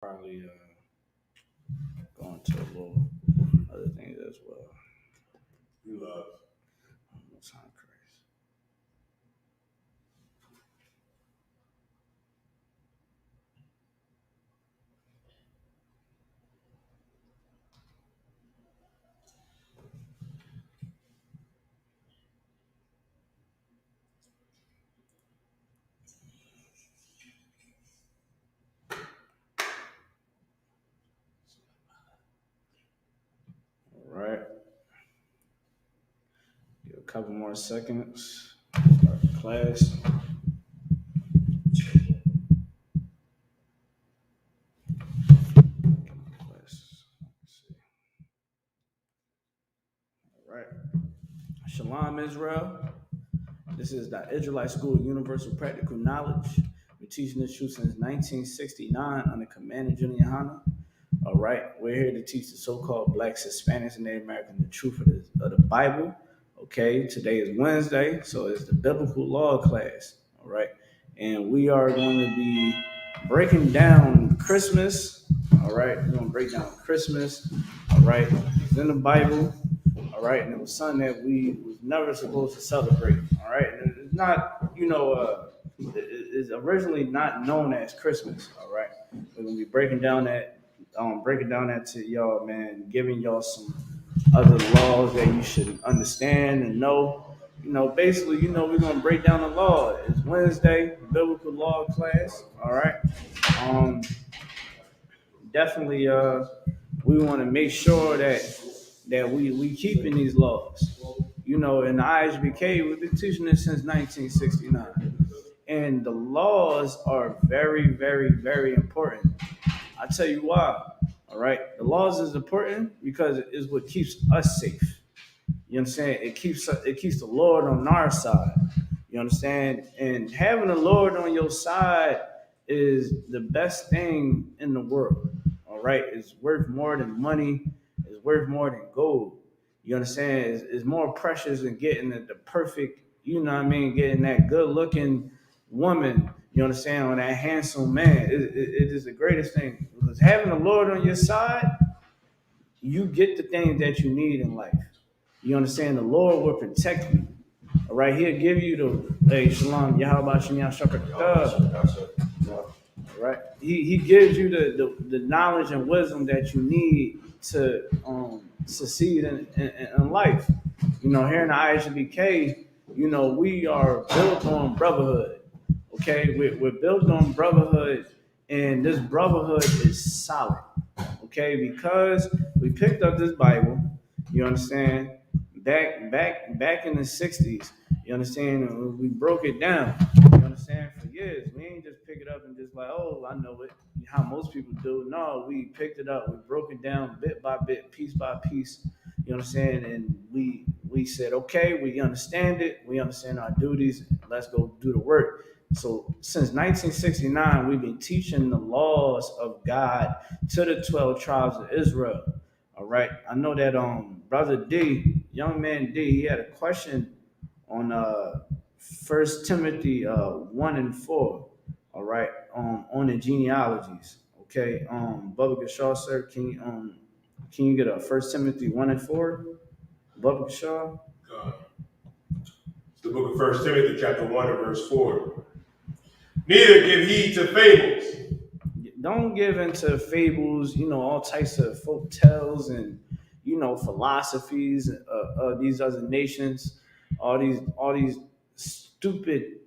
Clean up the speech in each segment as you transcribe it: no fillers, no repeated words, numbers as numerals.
Probably go into a little other things as well. You love. No time crazy. All right. Give a couple more seconds. Start the class. Get my glasses. Let's see. All right. Shalom, Israel. This is the Israelite School of Universal Practical Knowledge. We're teaching this truth since 1969 under Command of Junior Hana. All right, we're here to teach the so-called Blacks, Hispanics, and Native Americans the truth of the Bible. Okay, today is Wednesday, so it's the biblical law class. All right, and we are going to be breaking down Christmas. All right, we're going to break down Christmas. All right, it's in the Bible. All right, and it was something that we was never supposed to celebrate. All right, and it's not, it's originally not known as Christmas. All right, we're gonna be breaking down that to y'all, man, giving y'all some other laws that you should understand and know. Basically, we're gonna break down the law. It's Wednesday, biblical law class. All right, um, definitely, we want to make sure that we keeping these laws. In the ISBK, we've been teaching this since 1969, and the laws are very, very, very important. I tell you why. All right, the laws is important because it is what keeps us safe. You understand? It keeps the Lord on our side. You understand? And having the Lord on your side is the best thing in the world. All right, it's worth more than money. It's worth more than gold. You understand? It's more precious than getting the perfect. You know what I mean? Getting that good looking woman. You understand? Or that handsome man. It is the greatest thing because having the Lord on your side, you get the things that you need in life. You understand? The Lord will protect you. All right, He'll give you the hey shalom Yahweh Shem Shepherd. All right, He gives you the knowledge and wisdom that you need to succeed in life. Here in the ISBK, we are built on brotherhood. Okay, we're built on brotherhood, and this brotherhood is solid. Okay, because we picked up this Bible. You understand? Back in the '60s. You understand? We broke it down. You understand? For years, we ain't just pick it up and just like, oh, I know it. How most people do. No, we picked it up. We broke it down bit by bit, piece by piece. You understand? And we said, okay, we understand it. We understand our duties. Let's go do the work. So since 1969, we've been teaching the laws of God to the 12 tribes of Israel. All right. I know that brother D, young man D, he had a question on First Timothy 1 and 4. All right. On the genealogies. Okay. Bubba Gashaw, sir, can you get a First Timothy 1 and 4? Bubba Gashaw. It's the book of First Timothy, chapter 1 and verse 4. Neither give heed to fables. Don't give into fables, all types of folk tales and, philosophies of these other nations, all these stupid,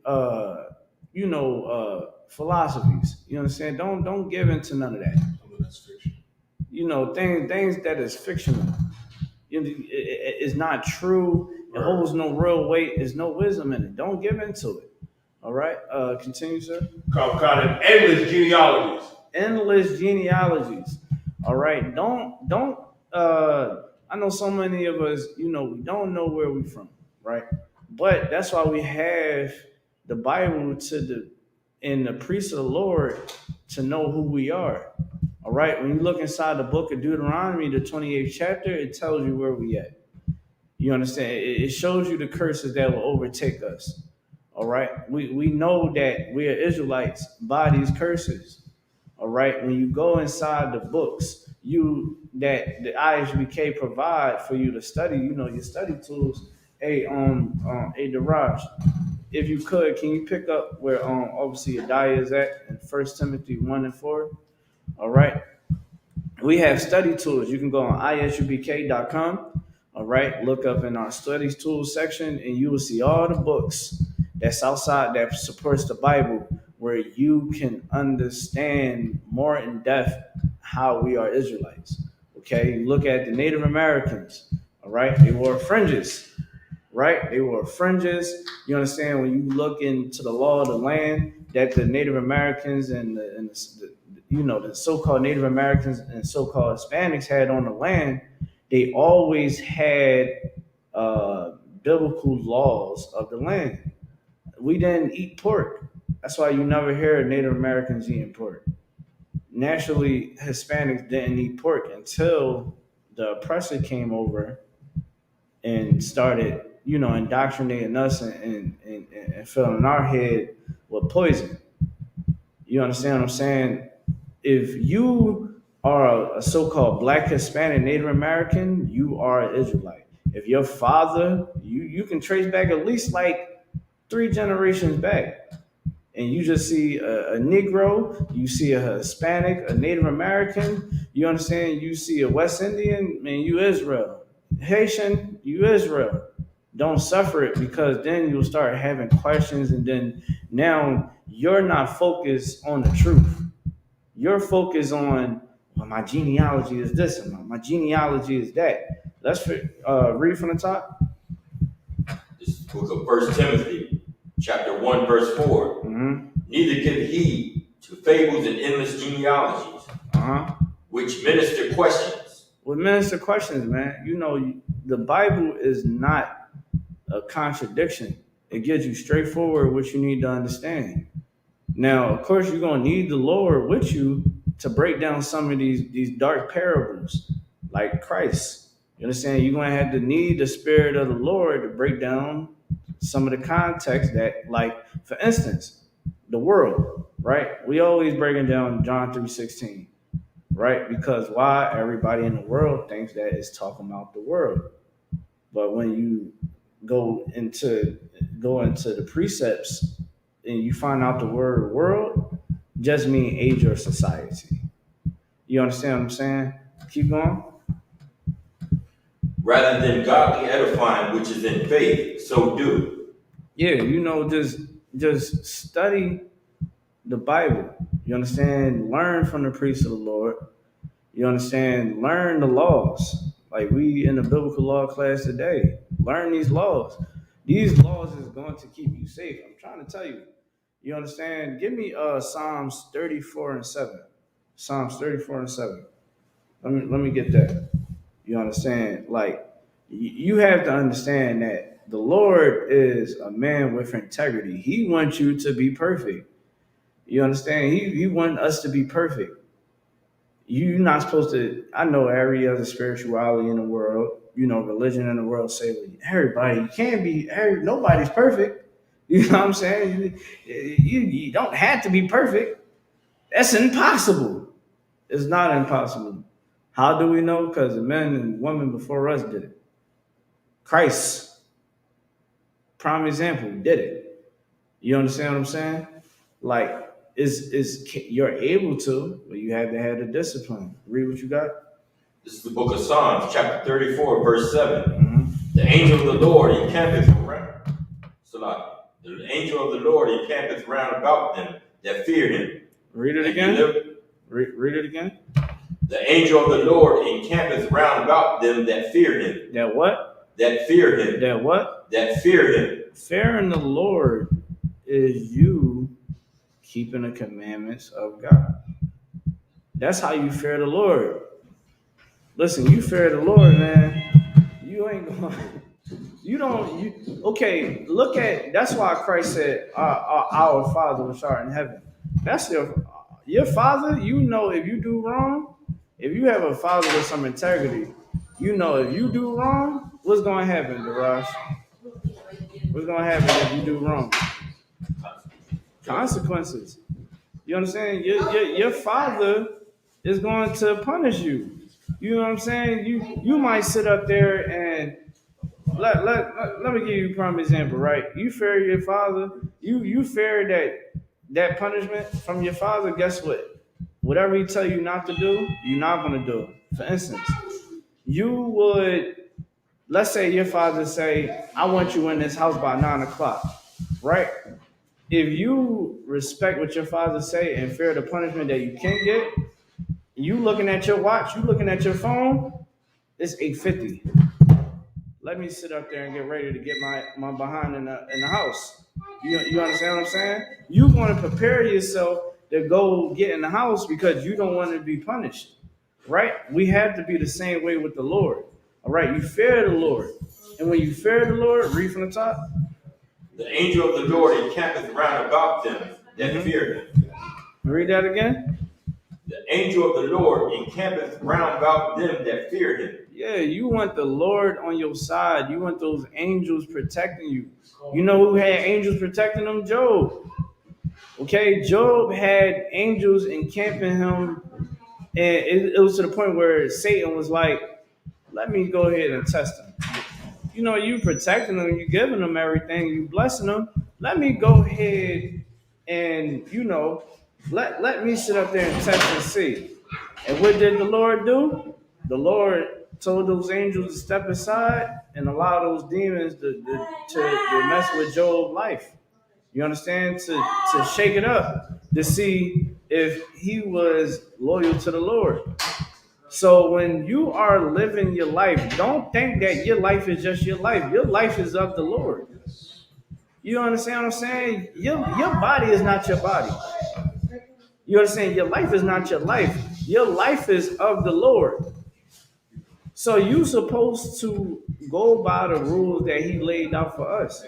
philosophies. You understand? Don't give into none of that. That's fiction. Things that is fictional. It's not true. It holds no real weight. There's no wisdom in it. Don't give into it. All right. Continue, sir. Called endless genealogies. Endless genealogies. All right. Don't. I know so many of us. We don't know where we're from, right? But that's why we have the Bible and the priests of the Lord to know who we are. All right. When you look inside the book of Deuteronomy, the 28th chapter, it tells you where we at. You understand? It shows you the curses that will overtake us. All right. We know that we are Israelites by these curses. All right, when you go inside the books, that the ISBK provide for you to study, your study tools. Hey, Daraj, if you could, can you pick up where obviously Adiah is at in 1 Timothy 1 and 4? All right. We have study tools. You can go on isubk.com. All right. Look up in our study tools section, and you will see all the books that's outside that supports the Bible, where you can understand more in depth how we are Israelites. Okay. You look at the Native Americans. All right. They wore fringes. Right? They wore fringes. You understand when you look into the law of the land that the Native Americans and the so-called Native Americans and so-called Hispanics had on the land, they always had biblical laws of the land. We didn't eat pork. That's why you never hear Native Americans eating pork. Naturally, Hispanics didn't eat pork until the oppressor came over and started, indoctrinating us and filling our head with poison. You understand what I'm saying? If you are a so-called Black, Hispanic, Native American, you are an Israelite. If your father, you can trace back at least like 3 generations back, and you just see a Negro, you see a Hispanic, a Native American, you understand? You see a West Indian, man, you Israel. Haitian, you Israel. Don't suffer it, because then you'll start having questions, and then now you're not focused on the truth. You're focused on, well, my genealogy is this and my genealogy is that. Let's read from the top. This is the book of 1 Timothy, chapter 1, verse 4. Mm-hmm. Neither give heed to fables and endless genealogies, which minister questions. Well, minister questions, man. The Bible is not a contradiction. It gives you straightforward what you need to understand. Now, of course, you're going to need the Lord with you to break down some of these dark parables, like Christ. You understand? You're going to have to need the Spirit of the Lord to break down some of the context that, like, for instance, the world, right? We always breaking down John 3:16, right? Because why? Everybody in the world thinks that it's talking about the world. But when you go into the precepts and you find out the word world just mean age or society. You understand what I'm saying? Keep going. Rather than godly edifying, which is in faith, so do. Yeah, just study the Bible. You understand? Learn from the priests of the Lord. You understand? Learn the laws. Like we in the biblical law class today. Learn these laws. These laws is going to keep you safe. I'm trying to tell you. You understand? Give me Psalms 34:7. Psalms 34:7. Let me get that. You understand? Like you have to understand that the Lord is a man with integrity. He wants you to be perfect. You understand? He wants us to be perfect. You're not supposed to. I know every other spirituality in the world, religion in the world say, well, everybody, you can't be, nobody's perfect. You know what I'm saying? You don't have to be perfect. That's impossible. It's not impossible. How do we know? Because the men and women before us did it. Christ, prime example, did it. You understand what I'm saying? Like, you're able to, but you have to have the discipline. Read what you got. This is the book of Psalms, chapter 34, verse 7. Mm-hmm. The angel of the Lord encampeth around. The angel of the Lord encampeth round about them that fear him. Read it again. Read it again. The angel of the Lord encampeth round about them that fear him. That what? That fear him. That what? That fear him. Fearing the Lord is you keeping the commandments of God. That's how you fear the Lord. Listen, you fear the Lord, man. You ain't going. Okay, look at, that's why Christ said, our Father which art in heaven. That's your Father. If you do wrong, if you have a Father with some integrity, if you do wrong, what's going to happen, Darash? What's going to happen if you do wrong? Consequences. You understand? Your father is going to punish you. You know what I'm saying? You might sit up there and let me give you a prime example, right? You fear your father, you fear that punishment from your father, guess what? Whatever he tell you not to do, you're not gonna do it. For instance, you would, let's say your father say, I want you in this house by 9 o'clock, right? If you respect what your father say and fear the punishment that you can get, you looking at your watch, you looking at your phone, it's 8:50. Let me sit up there and get ready to get my behind in the house. You understand what I'm saying? You want to prepare yourself to go get in the house because you don't want to be punished, right? We have to be the same way with the Lord. All right, you fear the Lord, and when you fear the Lord, read from the top. The angel of the Lord encampeth round about them that fear him. Read that again. The angel of the Lord encampeth round about them that fear him. Yeah, you want the Lord on your side. You want those angels protecting you. You know who had angels protecting them? Job. Okay, Job had angels encamping him, and it was to the point where Satan was like, let me go ahead and test him. You know, you protecting them, you giving them everything, you blessing them. Let me go ahead and, let me sit up there and test and see. And what did the Lord do? The Lord told those angels to step aside and allow those demons to mess with Job's life. You understand? To shake it up, to see if he was loyal to the Lord. So when you are living your life, don't think that your life is just your life. Your life is of the Lord. You understand what I'm saying? Your body is not your body. You understand? Your life is not your life. Your life is of the Lord. So you're supposed to go by the rules that he laid out for us.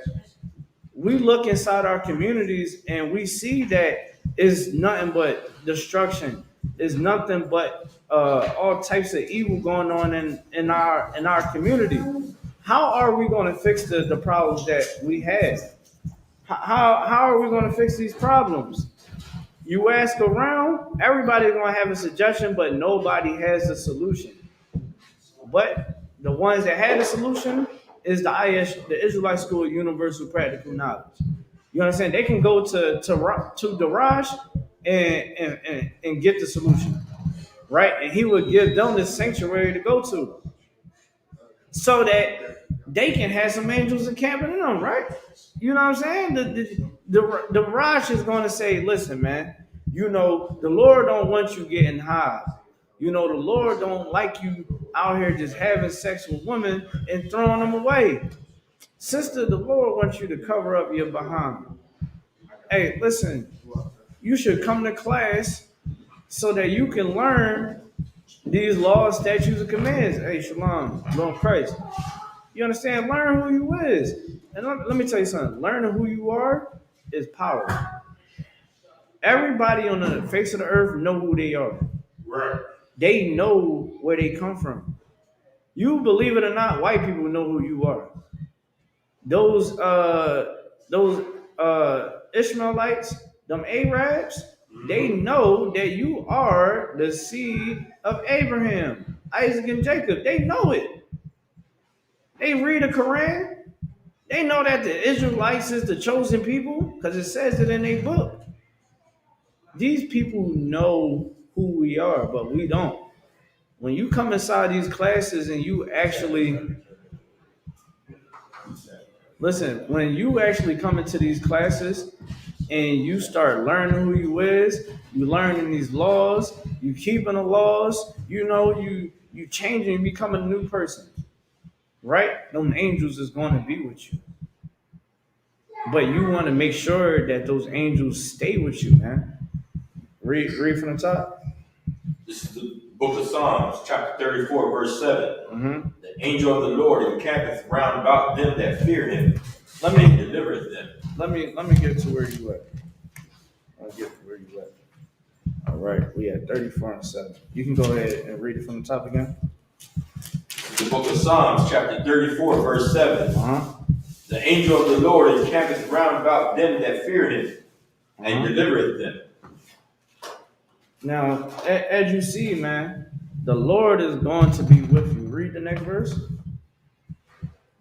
We look inside our communities and we see that it's nothing but destruction. It's nothing but all types of evil going on in our community. How are we going to fix the problems that we have? How are we going to fix these problems? You ask around, everybody's going to have a suggestion, but nobody has a solution. But the ones that had a solution is the Israelite School of Universal Practical Knowledge. You understand? They can go to Daraj and get the solution, right? And he would give them the sanctuary to go to, so that they can have some angels encamping in them, right? You know what I'm saying? The Raj is going to say, listen, man, the Lord don't want you getting high. The Lord don't like you out here just having sex with women and throwing them away. Sister, the Lord wants you to cover up your behind. Hey, listen, you should come to class so that you can learn these laws, statutes, and commands. Hey, Shalom, Lord Christ. You understand? Learn who you is. And let me tell you something. Learning who you are is power. Everybody on the face of the earth know who they are. Right. They know where they come from. You believe it or not, white people know who you are. Those Ishmaelites, them Arabs, they know that you are the seed of Abraham, Isaac, and Jacob. They know it. They read the Quran. They know that the Israelites is the chosen people because it says it in their book. These people know who we are, but we don't. When you come inside these classes and you actually listen, when you actually come into these classes and you start learning who you is, you learning these laws, you keeping the laws, you changing, you become a new person, right? Them angels is going to be with you. But you want to make sure that those angels stay with you, man. Read from the top. This is the book of Psalms, chapter 34, verse 7. Mm-hmm. The angel of the Lord encampeth round about them that fear him, and delivereth them. Let me get to where you at. I'll get to where you at. All right, we at 34 and 7. You can go ahead and read it from the top again. The book of Psalms, chapter 34, verse 7. Uh-huh. The angel of the Lord encampeth round about them that fear him, and delivereth them. Now, as you see, man, the Lord is going to be with you. Read the next verse.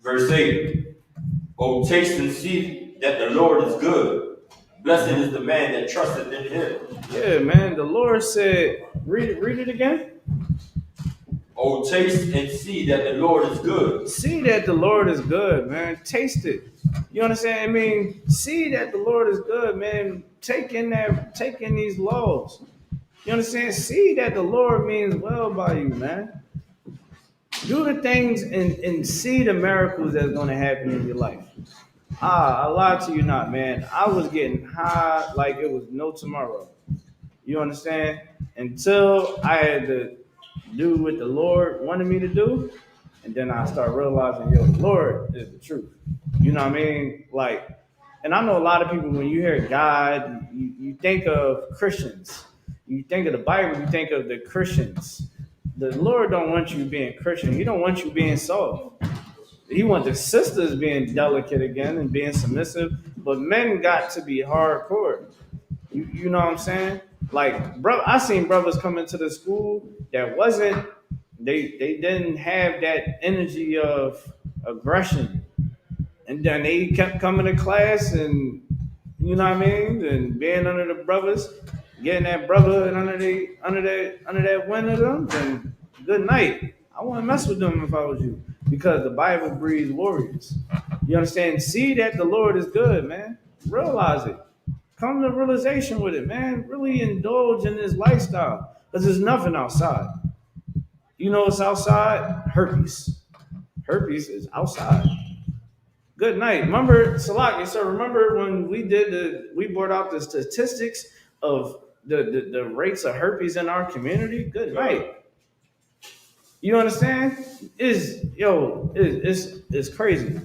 Verse 8. Oh, taste and see that the Lord is good. Blessed is the man that trusteth in him. Yeah, man. The Lord said, read it again. Oh, taste and see that the Lord is good. See that the Lord is good, man. Taste it. You understand? I mean, see that the Lord is good, man. Take in these laws. You understand? See that the Lord means well by you, man. Do the things and see the miracles that's going to happen in your life. I lied to you not, man. I was getting high like it was no tomorrow. You understand? Until I had to do what the Lord wanted me to do. And then I start realizing, yo, the Lord is the truth. You know what I mean? Like, and I know a lot of people, when you hear God, you think of Christians. You think of the Bible, you think of the Christians. The Lord don't want you being Christian. He don't want you being soft. He wants the sisters being delicate again and being submissive, but men got to be hardcore. You know what I'm saying? Like, bro, I seen brothers come into the school that wasn't. They didn't have that energy of aggression, and then they kept coming to class, and you know what I mean, and being under the brothers, getting that brother and under that wind of them. Then good night. I wouldn't mess with them if I was you, because the Bible breeds warriors. You understand? See that the Lord is good, man. Realize it. Come to realization with it, man. Really indulge in this lifestyle. Because there's nothing outside. You know what's outside? Herpes. Herpes is outside. Good night. Remember, Salaki, so remember when we brought out the statistics of the rates of herpes in our community? Good night. You understand? It's crazy.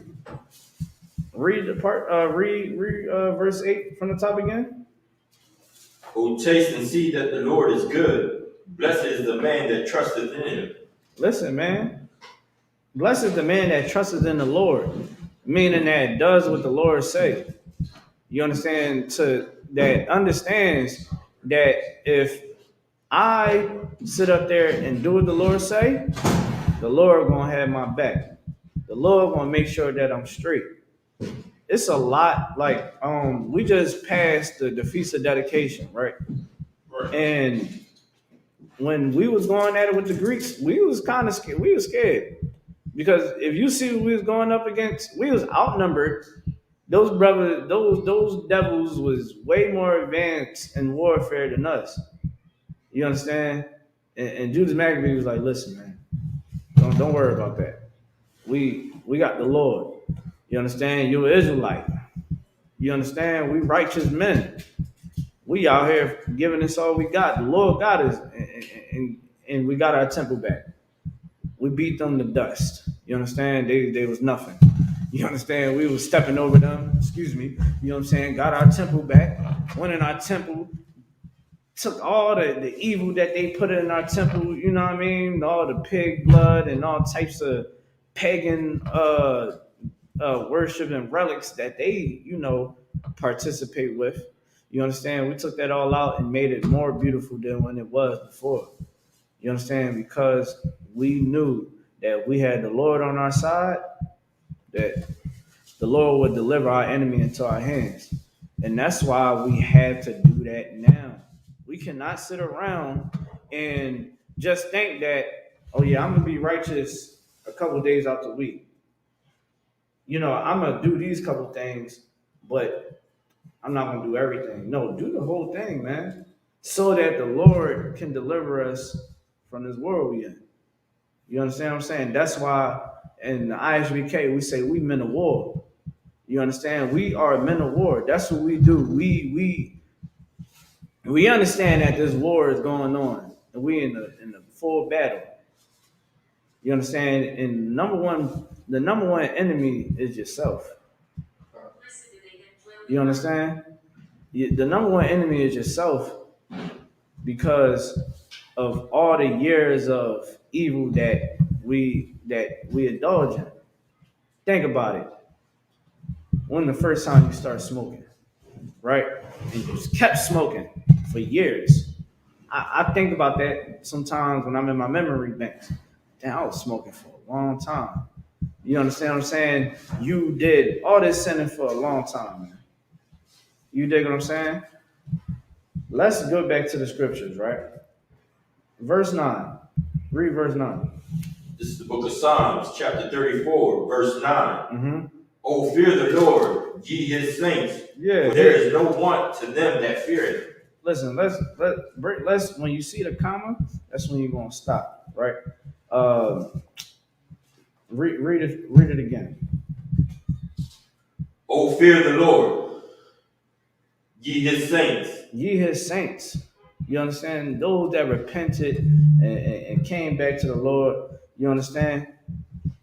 Read the part, read verse 8 from the top again. Oh, taste and see that the Lord is good. Blessed is the man that trusteth in him. Listen, man. Blessed is the man that trusteth in the Lord, meaning that does what the Lord say. You understand? That understands that if I sit up there and do what the Lord say, the Lord gonna have my back. The Lord gonna make sure that I'm straight. It's a lot. Like we just passed the feast of dedication, right? Right. And when we was going at it with the Greeks, we was kind of scared. We was scared because if you see what we was going up against, we was outnumbered. Those brothers, those devils was way more advanced in warfare than us. You understand? And Judas Maccabee was like, "Listen, man, don't worry about that. We got the Lord. You understand? You're an Israelite. You understand? We righteous men. We out here giving us all we got. The Lord got us, and we got our temple back. We beat them to dust. You understand? They was nothing. You understand? We was stepping over them. Excuse me. You know what I'm saying? Got our temple back. Went in our temple. Took all the evil that they put in our temple. You know what I mean? All the pig blood and all types of pagan worship and relics that they, participate with. You understand? We took that all out and made it more beautiful than when it was before. You understand? Because we knew that we had the Lord on our side, that the Lord would deliver our enemy into our hands. And that's why we had to do that now. We cannot sit around and just think that, oh yeah, I'm going to be righteous a couple days out the week. I'm going to do these couple things, but I'm not going to do everything. No, do the whole thing, man, so that the Lord can deliver us from this world we in. You understand what I'm saying? That's why in the ISBK, we say we men of war. You understand? We are men of war. That's what we do. We understand that this war is going on, and we in the full battle. You understand? And the number one enemy is yourself. You understand? The number one enemy is yourself because of all the years of evil that we indulge in. Think about it. When the first time you start smoking, right? And you just kept smoking for years. I think about that sometimes when I'm in my memory banks. Damn, I was smoking for a long time. You understand what I'm saying? You did all this sinning for a long time, man. You dig what I'm saying? Let's go back to the scriptures, right? Verse 9. Read verse 9. This is the book of Psalms, chapter 34, verse 9. Mm-hmm. Oh, fear the Lord, ye his saints. Yeah. For there is no want to them that fear him. Listen, let's when you see the comma, that's when you're gonna stop, right? Read it again. Oh, fear the Lord, ye his saints. Ye his saints. You understand? Those that repented and came back to the Lord, you understand?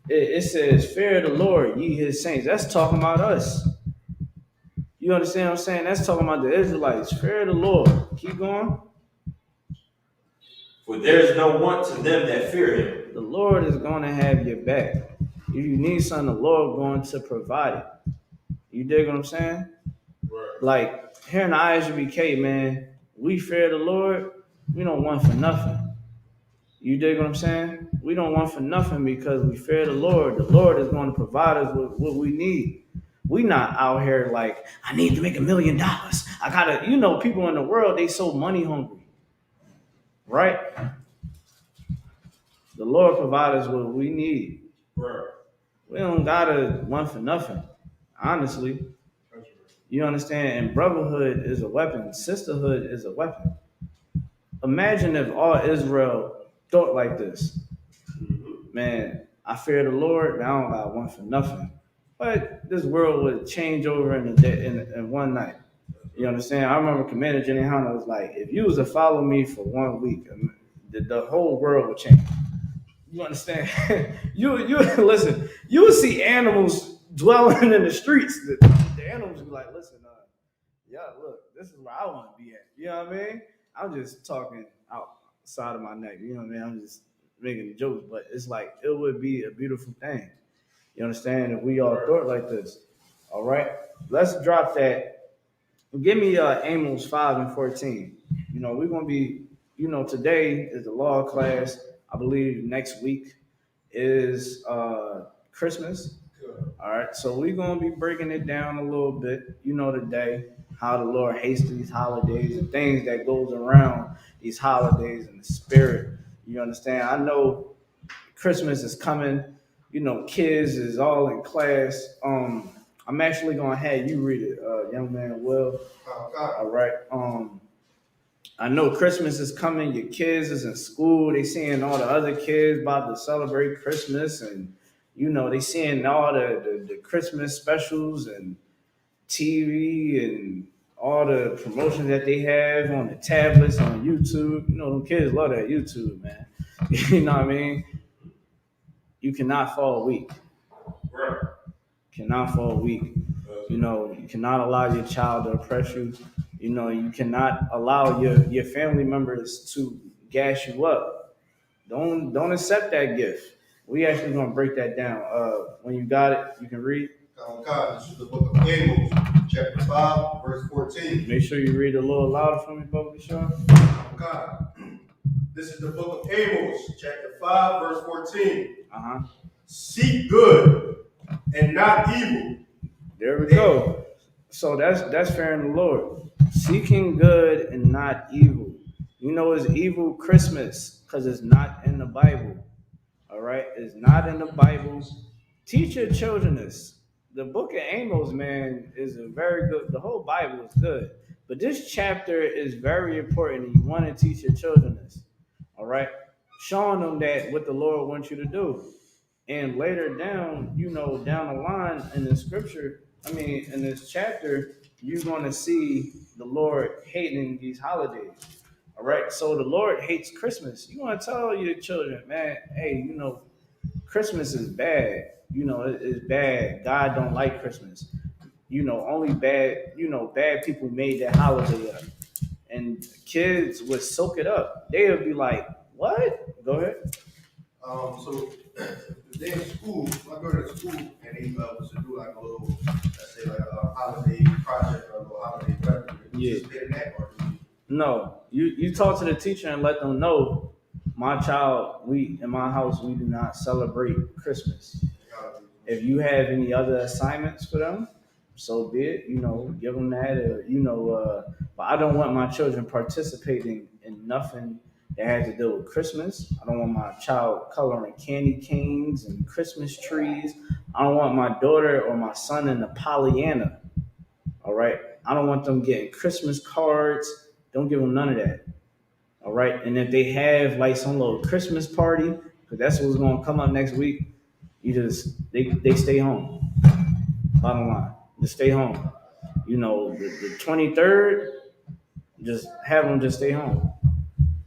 It says, fear the Lord, ye his saints. That's talking about us. You understand what I'm saying? That's talking about the Israelites. Fear the Lord. Keep going. For there is no want to them that fear him. The Lord is going to have your back. If you need something, the Lord going to provide it. You dig what I'm saying? Right. Like here in the Isupk, man, we fear the Lord. We don't want for nothing. You dig what I'm saying? We don't want for nothing because we fear the Lord. The Lord is going to provide us with what we need. We not out here like, I need to make $1 million. I gotta, people in the world, they so money hungry. Right? The Lord provides us what we need. Right. We don't gotta want for nothing. Honestly. That's right. You understand? And brotherhood is a weapon. Sisterhood is a weapon. Imagine if all Israel thought like this. Man, I fear the Lord. I don't got one for nothing. But this world would change over in a day, in one night. You understand? I remember Commander Jenny Hanna was like, if you was to follow me for 1 week, the whole world would change. You understand? you listen. You would see animals dwelling in the streets. The animals would be like, listen, yeah, look, this is where I want to be at. You know what I mean? I'm just talking outside of my neck. You know what I mean? I'm just making jokes, but it's like it would be a beautiful thing. You understand? If we all thought like this. All right, let's drop that. Give me Amos 5 and 14. We're gonna be. Today is the law class. I believe next week is Christmas. Good. All right, so we're gonna be breaking it down a little bit. Today how the Lord hates these holidays and things that goes around these holidays and the spirit. You understand? I know Christmas is coming. Kids is all in class. I'm actually gonna have you read it, young man. Will. All right. I know Christmas is coming. Your kids is in school. They seeing all the other kids about to celebrate Christmas, and they seeing all the Christmas specials and TV and all the promotions that they have on the tablets on YouTube. Them kids love that YouTube, man. You know what I mean? You cannot fall weak. Right. Cannot fall weak. You cannot allow your child to oppress you. You cannot allow your family members to gas you up. Don't accept that gift. We actually gonna break that down. When you got it, you can read. God, this is the book of Amos, chapter 5, verse 14. Make sure you read a little louder for me, Bobby Shaw. God, this is the book of Amos, chapter 5, verse 14. Seek good and not evil. There we go. So that's fearing the Lord. Seeking good and not evil. It's evil Christmas because it's not in the Bible. All right, it's not in the Bible. Teach your children this. The book of Amos, man, is a very good. The whole Bible is good, but this chapter is very important, and you want to teach your children this. All right, showing them that what the Lord wants you to do, and later down, down the line in the scripture, in this chapter, you're going to see the Lord hating these holidays. All right, so the Lord hates Christmas. You want to tell your children, man, hey, Christmas is bad. It's bad. God don't like Christmas. Only bad people made that holiday up. And kids would soak it up. They would be like, what? Go ahead. So they're in school, I go to school and they was to do like a little, let's say like a holiday project or a little holiday present. Yeah. Participate in that or do you? No, you talk to the teacher and let them know, my child, in my house, we do not celebrate Christmas. If you have any other assignments for them, so be it. Give them that, or but I don't want my children participating in nothing that has to do with Christmas. I don't want my child coloring candy canes and Christmas trees. I don't want my daughter or my son in the Pollyanna. All right. I don't want them getting Christmas cards. Don't give them none of that. All right. And if they have like some little Christmas party, because that's what's going to come up next week, they stay home. Bottom line, just stay home. The 23rd, just have them just stay home.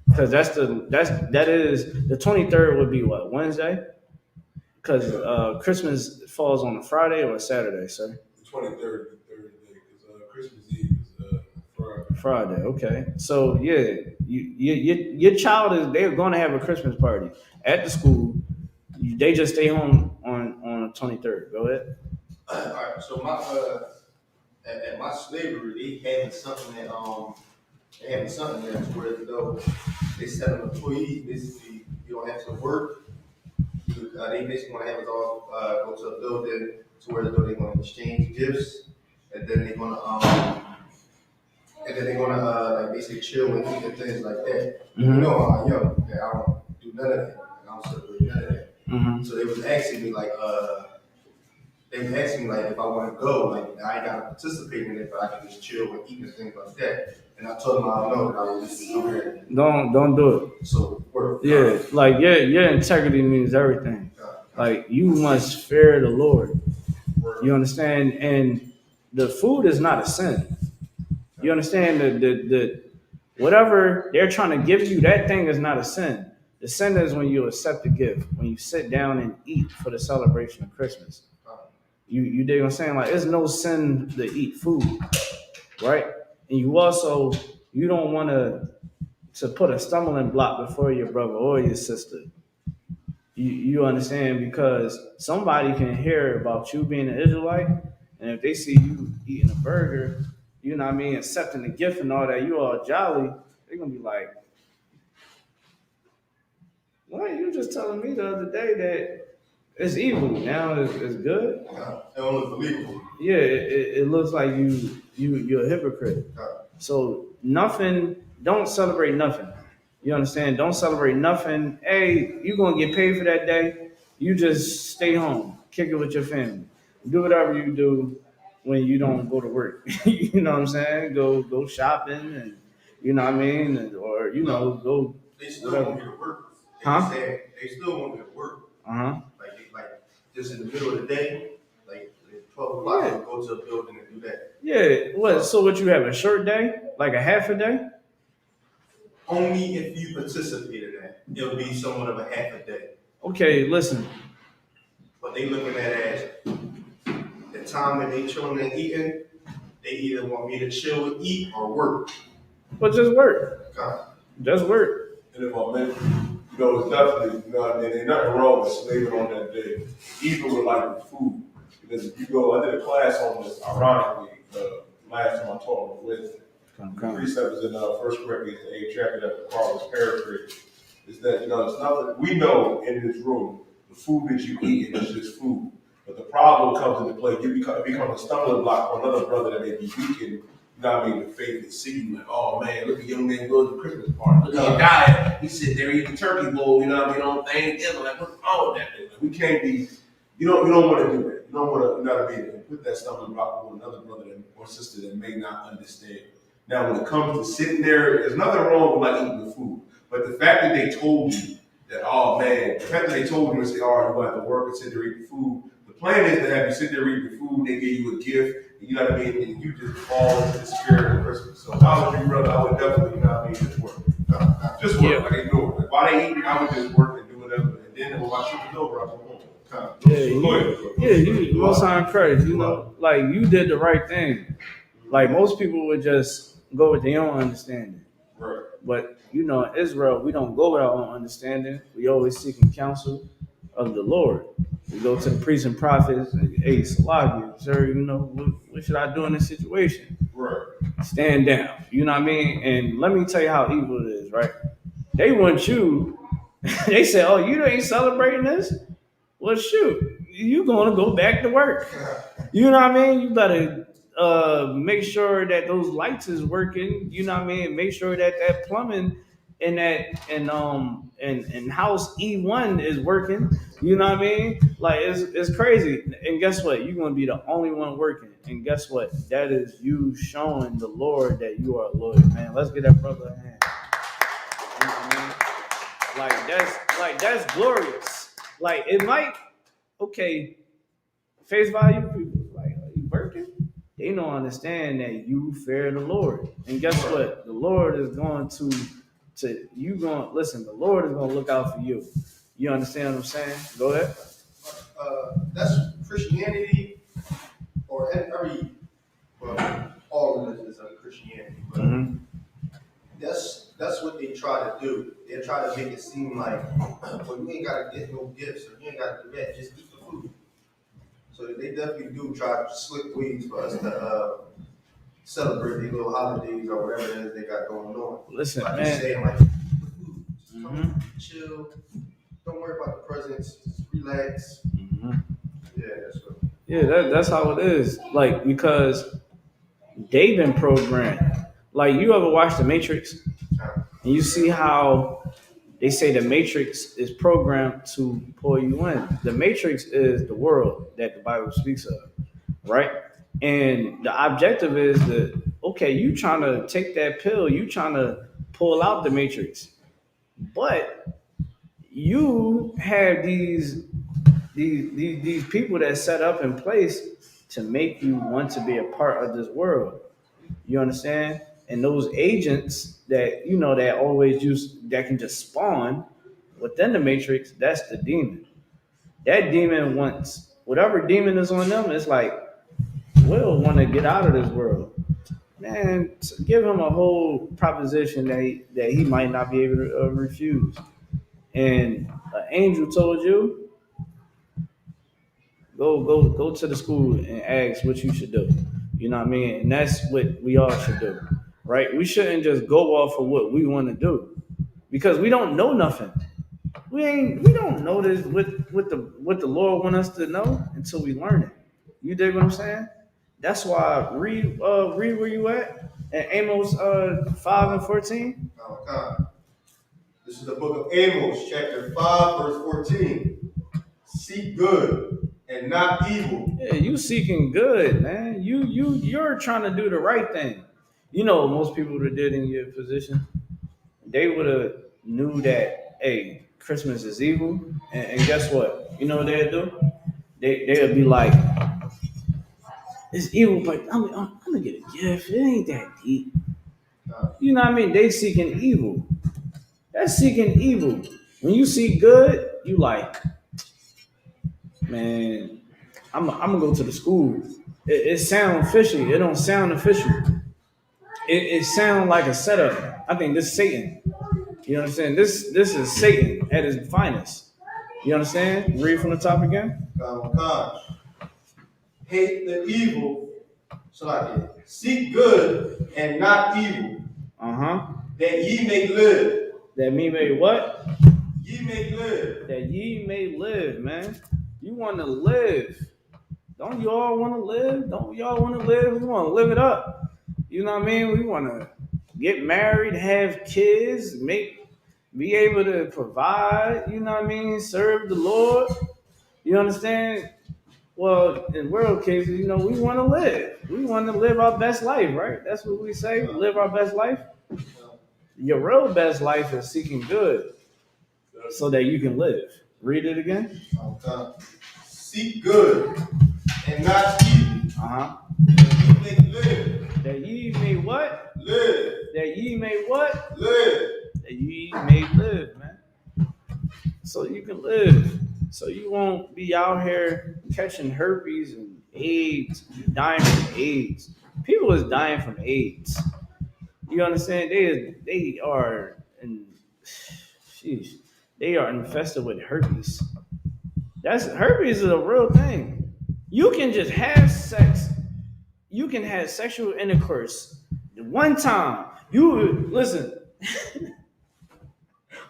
Because that is the 23rd would be what, Wednesday? Because Christmas falls on a Friday or a Saturday, sir. The 23rd is Thursday, because Christmas Eve is Friday. Friday, okay. So yeah, your child they're going to have a Christmas party at the school. They just stay home on the 23rd. Go ahead. All right. So at my slavery, they having something there to where though they set an employee. Basically, you don't have to work. They basically want to have us all go to a building to where they're going to exchange gifts, and then they're going to like basically chill and eat and things like that. Mm-hmm. I'm young. Okay, I don't do none of that. I don't celebrate none of that. Mm-hmm. So they was asking me like if I want to go, like I ain't got to participate in it, but I can just chill and eat and things like that. And I told them I don't know that I was just come here. Don't do it. So work. Yeah, like your integrity means everything. Like you must fear the Lord. You understand? And the food is not a sin. You understand the whatever they're trying to give you, that thing is not a sin. The sin is when you accept the gift, when you sit down and eat for the celebration of Christmas. You dig what I'm saying? Like it's no sin to eat food, right? And you don't want to put a stumbling block before your brother or your sister. You understand? Because somebody can hear about you being an Israelite, and if they see you eating a burger, you know what I mean, accepting the gift and all that, you all jolly, they're gonna be like, "What? You just telling me the other day that it's evil, now it's good?" It don't look believable. Yeah, it looks like you're a hypocrite. So nothing. Don't celebrate nothing. You understand? Don't celebrate nothing. Hey, you gonna get paid for that day. You just stay home, kick it with your family, do whatever you do when you don't go to work. You know what I'm saying? Go shopping, and you know what I mean, or go. They still want me to work. They still want me to work. Like just in the middle of the day, like 12 o'clock, yeah. Go to a building and do that. Yeah. What? So what? You have a short day, like a half a day? Only if you participate in that, it'll be somewhat of a half a day. Okay, listen. But they looking at it as the time that they chilling and eating. They either want me to chill and eat or work. But just work. Okay. Just work. And if I mention, it's definitely, there's nothing wrong with slaving on that day, even with like the food. Because if you go, I did a class on this, ironically, last time I taught with the precepts in 1 Corinthians, the 8th chapter that Paul was paraphrasing, is that, it's nothing, we know in this room, the food that you eat is just food. But the problem comes into play, it becomes a stumbling block for another brother that may be weakened, the faith and see you like, oh man, look at young man go to the Christmas party. Look at him diet. He sit there eating turkey bowl, on Thanksgiving. Like, what's wrong with that thing? Like, we can't be, you don't want to do that. You don't want to, be able to put that stumbling block on another brother or sister that may not understand. Now, when it comes to sitting there's nothing wrong with like eating the food. But the fact that they told you that, oh man, the fact that they told you and say, all right, you have to work and sit there eating food. The plan is to have you sit there eating the food, they give you a gift, and and you just fall into the spirit of Christmas. So if I was your brother, I would definitely just work. Just work, like ignore it. Like, while they eating, I would just work and do whatever. And then when my shift is over, I go home. You most time credit, like you did the right thing. Like most people would just go with their own understanding. Right. But in Israel, we don't go with our own understanding. We always seeking counsel of the Lord. We go to the priests and prophets. Hey, Salagi, sir, what should I do in this situation? Right. Stand down. You know what I mean? And let me tell you how evil it is. believers, right? They want you. They say, "Oh, you ain't celebrating this? Well, shoot, you gonna go back to work." You know what I mean? You better make sure that those lights is working. You know what I mean? Make sure that that plumbing and and house E1 is working. You know what I mean? Like it's crazy. And guess what? You're gonna be the only one working. And guess what? That is you showing the Lord that you are loyal, man. Let's get that brother a hand. You know what I mean? Like that's glorious. Like it might okay face value, people like, are you working? They don't understand that you fear the Lord. And guess what? The Lord is going to you going listen, the Lord is gonna look out for you. You understand what I'm saying? Go ahead. That's Christianity, or every, well, all religions are Christianity, but Mm-hmm. that's what they try to do. They try to make it seem like, well, you ain't gotta get no gifts, or you ain't gotta do that, just eat the food. So they definitely do try to slick ways for us to celebrate these little holidays or whatever it is they got going on. Listen, Like man. just saying, like, just come, chill, don't worry about the presents, just relax. Mm-hmm. Yeah, that's what. Yeah, that's how it is. Like because they've been programmed. Like you ever watch The Matrix? And you see how they say the Matrix is programmed to pull you in. The Matrix is the world that the Bible speaks of, right? And the objective is that okay, you trying to take that pill, you trying to pull out the Matrix, but you have these people that set up in place to make you want to be a part of this world. You understand? And those agents that you know that always use that can just spawn within the matrix, that's the demon. That demon wants whatever demon is on them, it's like will want to get out of this world. Man, give him a whole proposition that he might not be able to refuse. And an angel told you, go to the school and ask what you should do. You know what I mean? And that's what we all should do, right? We shouldn't just go off of what we want to do because we don't know nothing. We don't know this what the Lord want us to know until we learn it. You dig what I'm saying? That's why read where you at Amos 5:14. Oh, God. This is the book of Amos, chapter 5, verse 14. Seek good and not evil. Yeah, you seeking good, man. You're trying to do the right thing. You know, most people would have did in your position, they would have knew that hey, Christmas is evil, and guess what? You know what they'd do? They'd be like, it's evil, but I'm gonna get a gift. It ain't that deep. You know what I mean? They seeking evil. That's seeking evil. When you see good, you like, man, I'm gonna go to the school. It sounds fishy. It don't sound official. It sounds like a setup. I think this is Satan. You understand? This is Satan at his finest. You understand? Read from the top again. God. Hate the evil. So like seek good and not evil. That ye may live. That me may what? Ye may live. That ye may live, man. You want to live. Don't you all want to live? Don't y'all want to live? We want to live it up. You know what I mean? We want to get married, have kids, be able to provide, you know what I mean? Serve the Lord. You understand? Well, in world cases, you know, we want to live. We want to live our best life, right? That's what we say. Live our best life. Your real best life is seeking good so that you can live. Read it again. Seek good and not evil. That ye may live. That ye may what? Live. That ye may what? Live. That ye may live, man. So you can live. So you won't be out here catching herpes and AIDS, dying from AIDS. People is dying from AIDS. You understand? They are they are infested with herpes. Herpes is a real thing. You can just have sex. You can have sexual intercourse one time. You listen.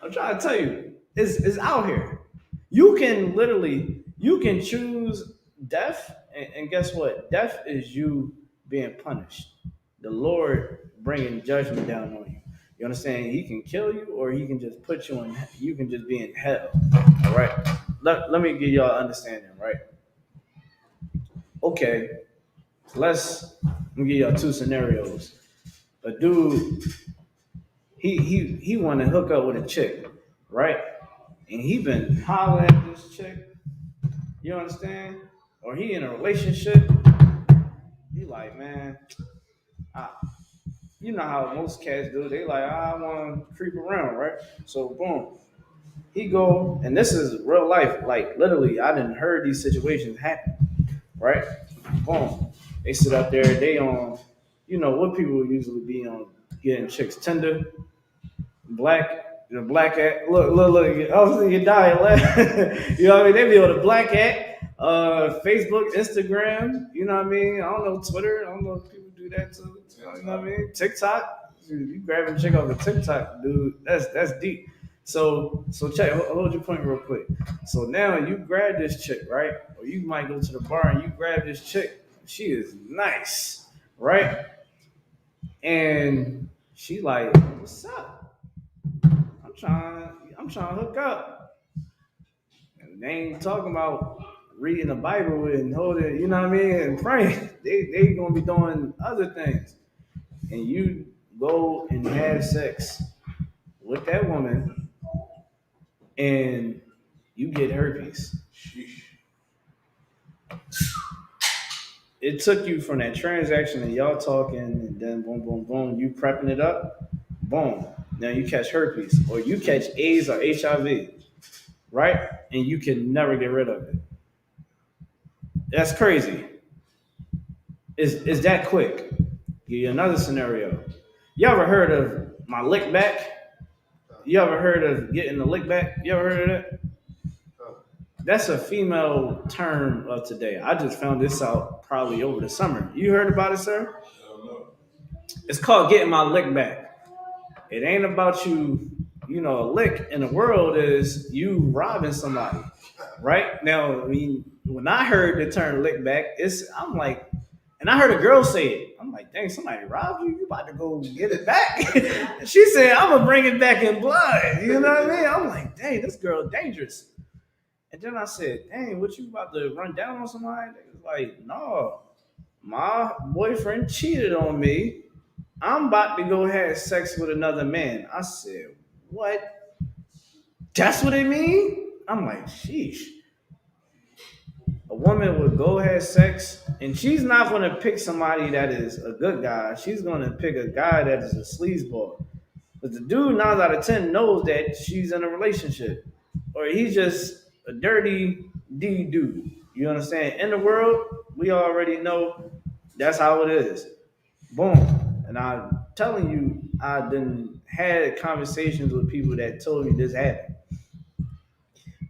I'm trying to tell you, it's out here. You can choose death, and guess what? Death is you being punished. The Lord bringing judgment down on you. You understand? He can kill you, or he can just put you in. You can just be in hell. All right. Let me give y'all understanding. Right. Okay. Let me give y'all two scenarios. A dude, he want to hook up with a chick, right? And he been hollering at this chick. You understand? Or he in a relationship. He like, man, I, you know how most cats do. They like, I want to creep around, right? So boom, he go, and this is real life. Like literally, I didn't heard these situations happen, right? Boom, they sit up there. They on, what people usually be on, getting chicks Tinder, the black act. Look. Obviously, you die and laugh. You know what I mean? They be on the black act, Facebook, Instagram. You know what I mean? I don't know Twitter. I don't know if people do that too. You know what I mean? TikTok. You grabbing a chick off the TikTok, dude. That's deep. So check. Hold your point real quick. So now you grab this chick, right? Or you might go to the bar and you grab this chick. She is nice, right? And she like, what's up? I'm trying to hook up. And they ain't talking about reading the Bible and holding, you know what I mean, and praying. They gonna be doing other things. And you go and have sex with that woman and you get herpes. Sheesh. It took you from that transaction and y'all talking and then boom, boom, boom, you prepping it up, boom. Now you catch herpes or you catch AIDS or HIV, right? And you can never get rid of it. That's crazy. Is that quick? Give you another scenario. You ever heard of my lick back? You ever heard of getting the lick back? You ever heard of that? That's a female term of today. I just found this out probably over the summer. You heard about it, sir? Hell no. It's called getting my lick back. It ain't about you, a lick in the world is you robbing somebody. Right? Now, I mean, when I heard the term lick back, I'm like, and I heard a girl say it. I'm like, dang, somebody robbed you? You about to go get it back? She said, I'm gonna bring it back in blood. You know what I mean? I'm like, dang, this girl dangerous. And then I said, dang, what you about to run down on somebody? They was like, no, my boyfriend cheated on me. I'm about to go have sex with another man. I said, what? That's what it mean? I'm like, sheesh. A woman would go have sex, and she's not going to pick somebody that is a good guy. She's going to pick a guy that is a sleazeball. But the dude 9 out of 10 knows that she's in a relationship, or he's just a dirty D dude. You understand? In the world, we already know that's how it is. Boom. And I'm telling you, I done had conversations with people that told me this happened.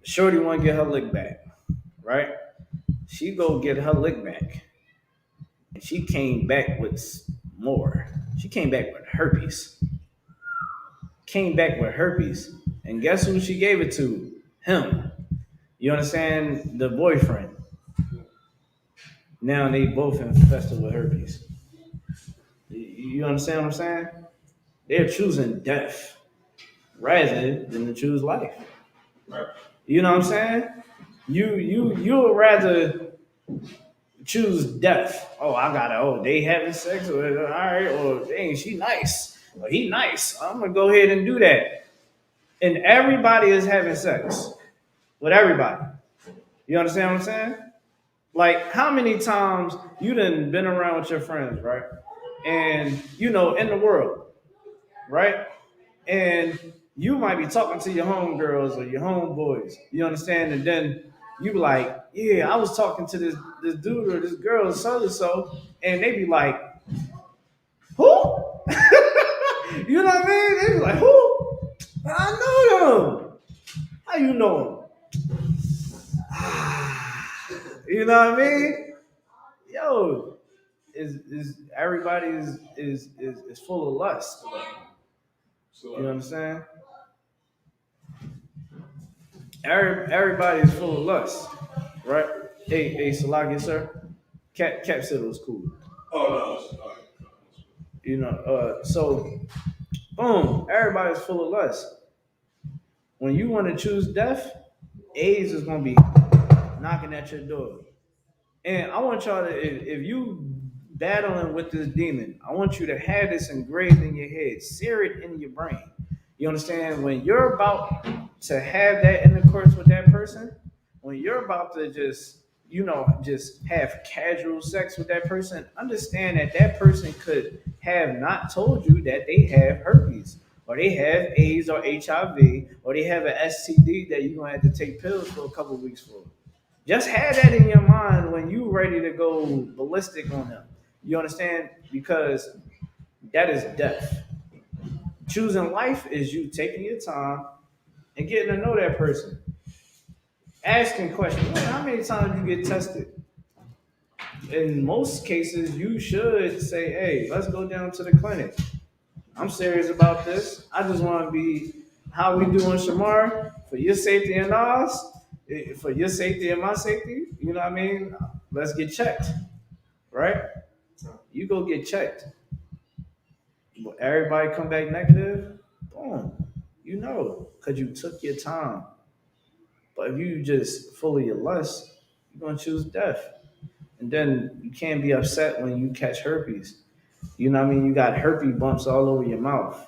Shorty want to get her lick back, right? She go get her lick back. And she came back with more. She came back with herpes. Came back with herpes. And guess who she gave it to? Him. You understand? The boyfriend. Now they both infested with herpes. You understand what I'm saying? They're choosing death rather than to choose life. Right. You know what I'm saying? You would rather choose death. Oh, I gotta. Oh, they having sex. Or, all right. Or dang, she nice. Or he nice. I'm gonna go ahead and do that. And everybody is having sex with everybody. You understand what I'm saying? Like, how many times you done been around with your friends, right? And in the world, right? And you might be talking to your homegirls or your homeboys. You understand? And then you be like, yeah, I was talking to this dude or this girl, so and so, and they be like, who? You know what I mean? They be like, who? I know them. How you know him? You know what I mean? Yo, is everybody is full of lust. You So, understand? Everybody is full of lust, right? Hey, Salaki, sir. Cap said it was cool. Oh no, it's all right. So boom, everybody's full of lust. When you want to choose death, AIDS is gonna be knocking at your door. And I want y'all to, if you battling with this demon, I want you to have this engraved in your head, sear it in your brain. You understand? When you're about to have that intercourse with that person, when you're about to just have casual sex with that person, understand that that person could have not told you that they have herpes, or they have AIDS or HIV, or they have an STD that you're gonna have to take pills for a couple of weeks for. Just have that in your mind when you ready to go ballistic on them. You understand? Because that is death. Choosing life is you taking your time and getting to know that person. Asking questions. How many times you get tested? In most cases, you should say, hey, let's go down to the clinic. I'm serious about this. I just want to be how we doing Shamar for your safety and ours, for your safety and my safety. You know what I mean? Let's get checked, right? You go get checked. Everybody come back negative. Boom, because you took your time. But if you just full of your lust, you're gonna choose death, and then you can't be upset when you catch herpes. You know what I mean? You got herpes bumps all over your mouth.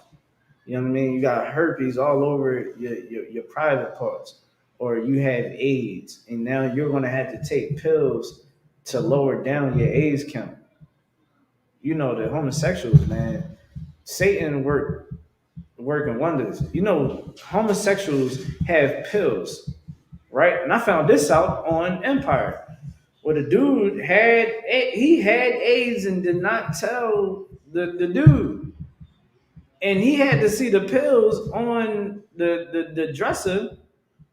You know what I mean? You got herpes all over your private parts, or you have AIDS, and now you're going to have to take pills to lower down your AIDS count. The homosexuals, man, Satan working wonders. Homosexuals have pills, right? And I found this out on Empire, where the dude had AIDS and did not tell the dude. And he had to see the pills on the dresser.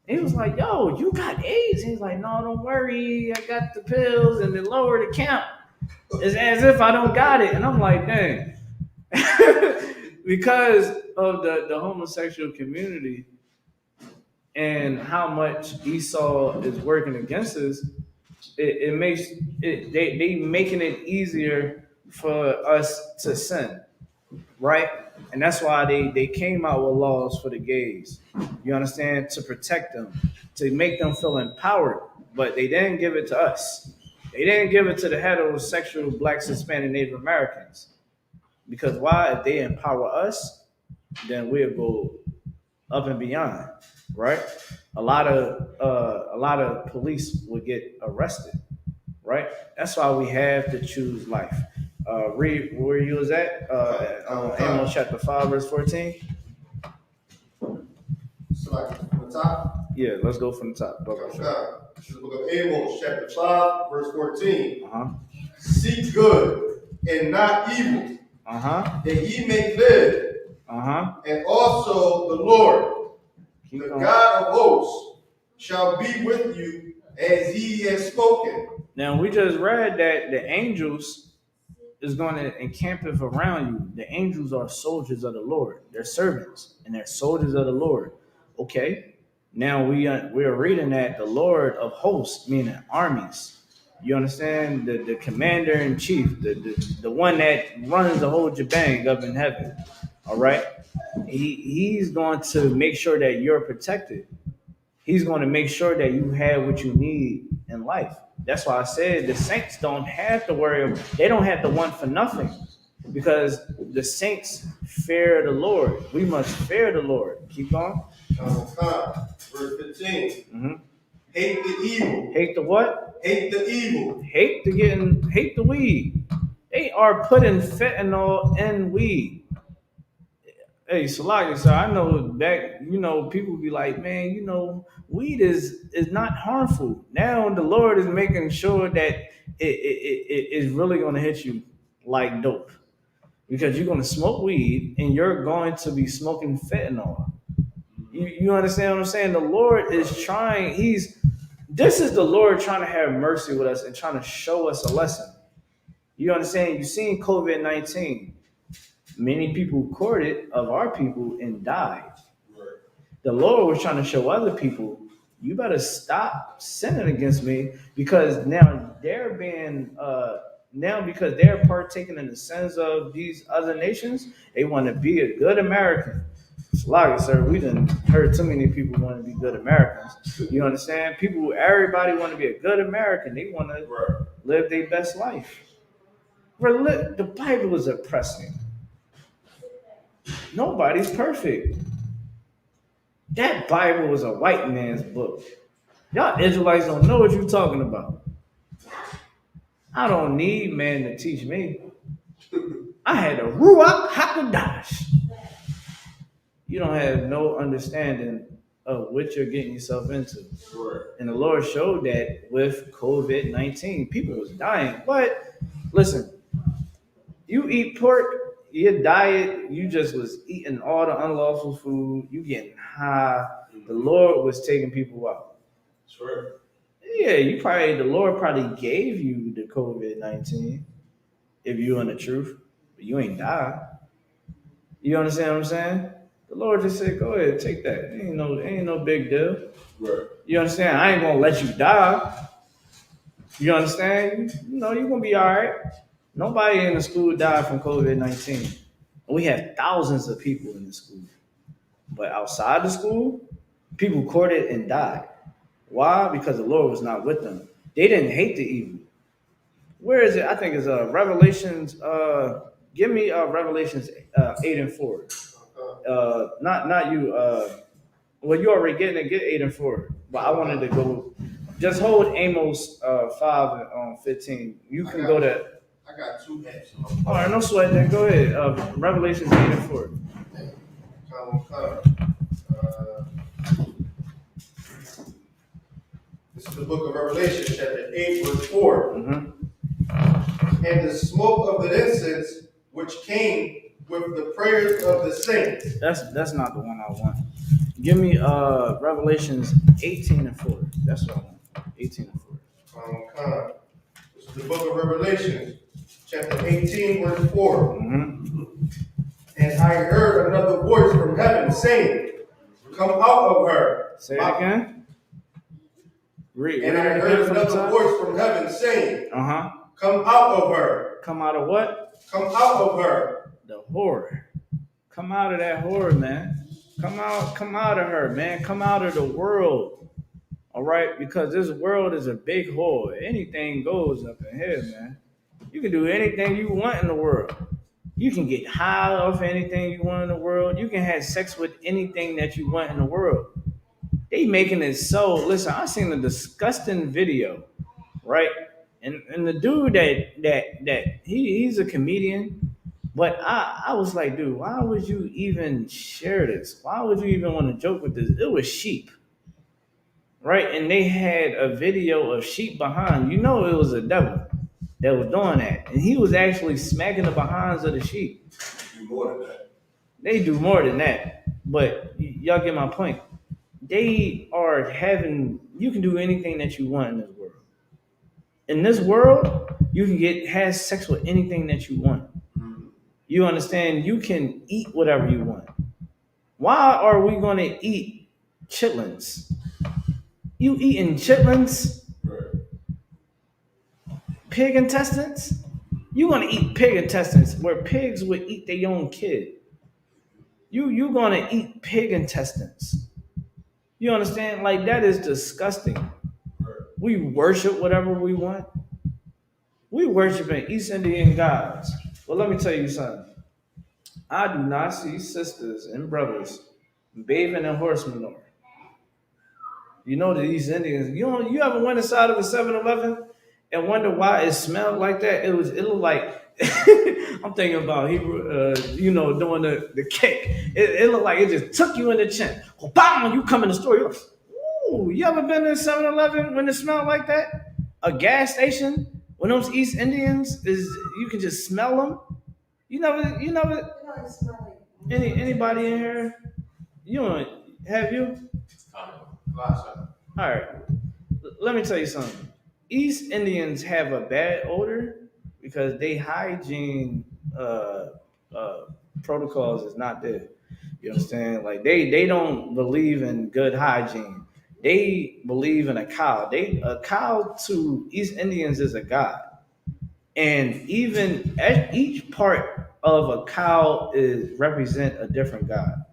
He was like, yo, you got AIDS? He's like, no, don't worry. I got the pills and they lower the count. It's as if I don't got it. And I'm like, dang. Because of the homosexual community and how much Esau is working against us, it makes it they making it easier for us to sin, right? And that's why they came out with laws for the gays. You understand? To protect them, to make them feel empowered. But they didn't give it to us. They didn't give it to the heterosexual blacks, Hispanic, Native Americans. Because why? If they empower us, then we'll go up and beyond, right? A lot of police would get arrested, right? That's why we have to choose life. Read where you was at. Amos chapter 5, verse 14. So like from the top. Yeah, let's go from the top. Okay. This is the book of Amos, chapter 5, verse 14. Uh-huh. Seek good and not evil, Uh-huh. that ye may live. Uh-huh. And also the Lord, Keep the going. God of hosts, shall be with you as he has spoken. Now we just read that the angels is going to encamp around you. The angels are soldiers of the Lord. They're servants and they're soldiers of the Lord. Okay. Now we're reading that the Lord of hosts, meaning armies. You understand? The commander in chief, the one that runs the whole jabang up in heaven. All right. He's going to make sure that you're protected. He's going to make sure that you have what you need in life. That's why I said the saints don't have to worry. They don't have to want for nothing, because the saints fear the Lord. We must fear the Lord. Keep going. Verse 15. Mm-hmm. Hate the evil. Hate the what? Hate the evil. Hate the weed. They are putting fentanyl in weed. Hey, Salaki, so I know that, people be like, man, weed is not harmful. Now the Lord is making sure that it is really going to hit you like dope, because you're going to smoke weed and you're going to be smoking fentanyl. You understand what I'm saying? The Lord is trying. This is the Lord trying to have mercy with us and trying to show us a lesson. You understand? You've seen COVID-19. Many people caught it of our people and died. The Lord was trying to show other people you better stop sinning against me because now they're being now because they're partaking in the sins of these other nations, they want to be a good American. Like, sir, we done heard too many people want to be good Americans. You understand? People, everybody want to be a good American. They want to Right. live their best life. The Bible is oppressing. Nobody's perfect. That Bible was a white man's book. Y'all Israelites don't know what you're talking about. I don't need man to teach me. I had a Ruach HaKodesh. You don't have no understanding of what you're getting yourself into. Right. And the Lord showed that with COVID-19. People was dying. But listen, you eat pork, your diet, you just was eating all the unlawful food, you getting high. The Lord was taking people out. Sure. Yeah, the Lord probably gave you the COVID-19 if you in the truth, but you ain't die. You understand what I'm saying? The Lord just said, go ahead, take that. Ain't no big deal. Right. You understand? I ain't gonna let you die. You understand? You're gonna be all right. Nobody in the school died from COVID-19. We have thousands of people in the school. But outside the school, people caught it and died. Why? Because the Lord was not with them. They didn't hate the evil. Where is it? I think it's Revelations. Give me Revelations 8 and 4. Not you. Well, you already getting it. Get 8 and 4. But I wanted to go. Just hold Amos 5 and 15. You can go to. I got two apps. All right, no sweat. Then go ahead. Revelations 8 and 4. This is the book of Revelation, chapter 8, verse 4. Mm-hmm. And the smoke of the incense which came with the prayers of the saints. That's not the one I want. Give me Revelations 18 and 4. That's what I want. 18 and 4. This is the book of Revelation, chapter 18, verse 4. Mm-hmm. And I heard another voice from heaven saying, come out of her. Say it again. And I heard another voice from heaven saying, come out of her. Come out of what? Come out of her. The whore. Come out of that whore, man. Come out of her, man. Come out of the world. All right? Because this world is a big whore. Anything goes up in here, man. You can do anything you want in the world. You can get high off anything you want in the world. You can have sex with anything that you want in the world. They making it so. Listen, I seen a disgusting video, right? And the dude he's a comedian, but I was like, dude, why would you even share this? Why would you even want to joke with this? It was sheep, right? And they had a video of sheep behind. It was a devil that was doing that, and he was actually smacking the behinds of the sheep. Do more than that. They do more than that, but y'all get my point. They are having. You can do anything that you want in this world. In this world, you can have sex with anything that you want. You understand? You can eat whatever you want. Why are we going to eat chitlins? You eating chitlins? Right. Pig intestines? You going to eat pig intestines where pigs would eat their own kid. You going to eat pig intestines. You understand? Like, that is disgusting. Right. We worship whatever we want. We worshiping East Indian gods. Well, let me tell you something. I do not see sisters and brothers bathing in horse manure. You know the East Indians. You ever went inside of a 7-Eleven and wonder why it smelled like that? It looked like I'm thinking about Hebrew, doing the kick. It looked like it just took you in the chin. Oh, bam! You come in the store. You're like, ooh, you ever been to 7-Eleven when it smelled like that? A gas station when those East Indians you can just smell them. You never. Anybody in here? You don't have you? All right. Let me tell you something. East Indians have a bad odor because they hygiene protocols is not there. You understand? Like they don't believe in good hygiene. They believe in a cow. A cow to East Indians is a god, and even each part of a cow is represent a different god,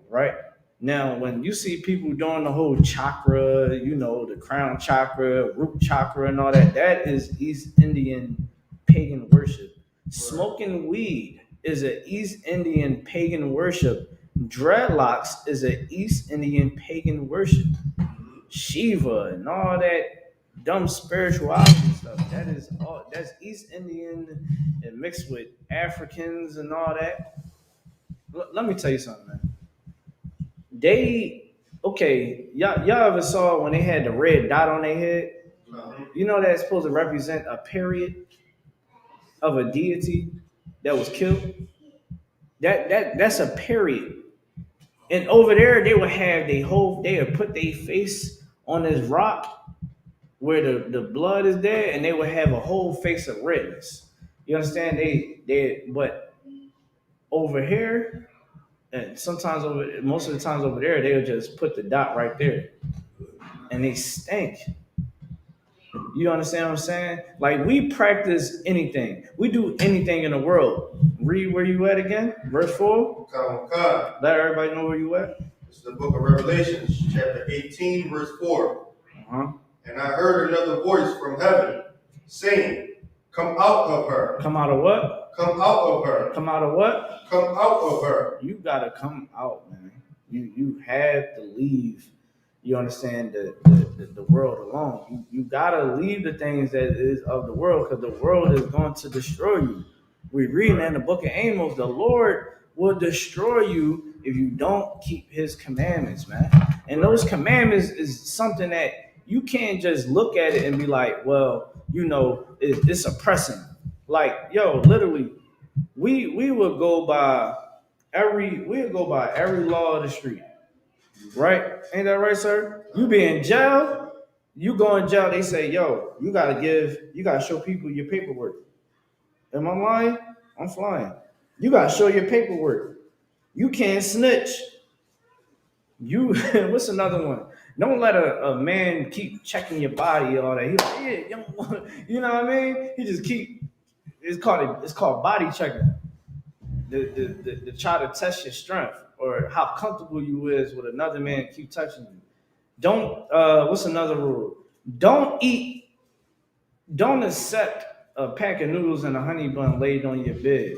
right? Now, when you see people doing the whole chakra, the crown chakra, root chakra, and all that, that is East Indian pagan worship. Smoking weed is an East Indian pagan worship. Dreadlocks is an East Indian pagan worship. Shiva and all that dumb spirituality stuff. That's East Indian and mixed with Africans and all that. Let me tell you something, man. They y'all ever saw when they had the red dot on their head? You know that's supposed to represent a period of a deity that was killed. That's a period. And over there they would have they would put their face on this rock where the blood is there, and they would have a whole face of redness. You understand? But over here, and sometimes most of the times over there, they would just put the dot right there, and they stink. You understand what I'm saying? Like we practice anything, we do anything in the world. Read where you at again, verse 4. Let everybody know where you at. It's the book of Revelations, chapter 18, verse 4. Uh-huh. And I heard another voice from heaven saying, "Come out of her." Come out of what? Come out of her. Come out of what? Come out of her. You gotta come out, man. You have to leave. You understand the world alone. You gotta leave the things that is of the world, because the world is going to destroy you. We read in the book of Amos, the Lord will destroy you if you don't keep his commandments, man. And those commandments is something that you can't just look at it and be like, well, it's oppressing. Like, yo, literally, we would go by every law of the street. Right? Ain't that right, sir? You be in jail, you go in jail, they say, yo, you gotta show people your paperwork. Am I lying? I'm flying. You gotta show your paperwork. You can't snitch. What's another one? Don't let a man keep checking your body, all that. He's like, yeah, you know what I mean? He just it's called body checking. To try to test your strength or how comfortable you is with another man keep touching you. Don't what's another rule? Don't accept a pack of noodles and a honey bun laid on your bed,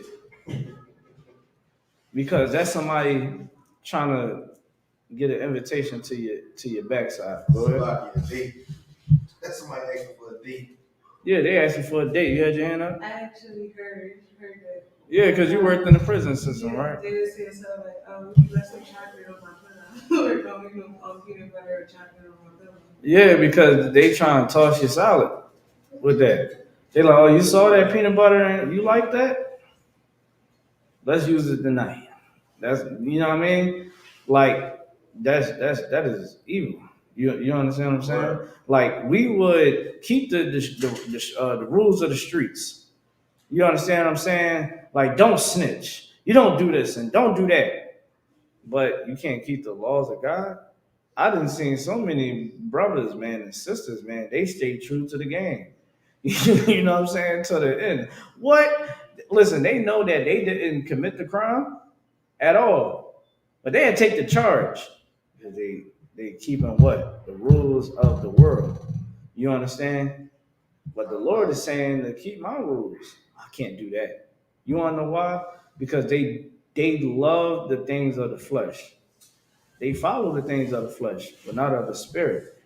because that's somebody trying to get an invitation to your backside. Go ahead. That's somebody asking for a date. Yeah, they asking for a date. You had your hand up? I actually heard that. Yeah, because you worked in the prison system, right? They would say something like, "Oh, you left some chocolate on my pillow," or "Don't make no peanut butter or chocolate on my pillow." Yeah, because they trying to toss your salad with that. They like, "Oh, you saw that peanut butter and you like that? Let's use it tonight." That's, you know what I mean? Like that is evil. You understand what I'm saying? Like we would keep the rules of the streets. You understand what I'm saying? Like, don't snitch. You don't do this and don't do that. But you can't keep the laws of God. I done seen so many brothers, man, and sisters, man. They stay true to the game. You know what I'm saying? To the end. What? Listen, they know that they didn't commit the crime at all, but they had to take the charge because they keeping what? The rules of the world. You understand? But the Lord is saying to keep my rules. I can't do that. You want to know why? Because they love the things of the flesh. They follow the things of the flesh, but not of the spirit.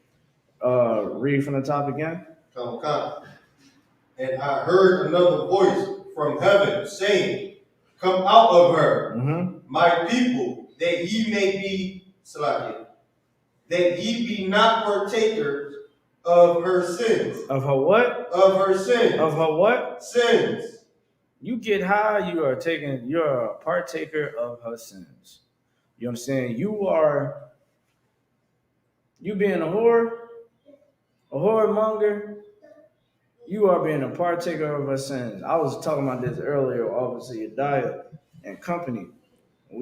Read from the top again. Come. And I heard another voice from heaven saying, "Come out of her, my people, that ye may be Salakia, that ye be not partakers of her sins." Of her what? Of her sins. Of her what? Sins. You get high, you're a partaker of her sins. You understand? You being a whoremonger, you are being a partaker of her sins. I was talking about this earlier, obviously, Yediah and company. I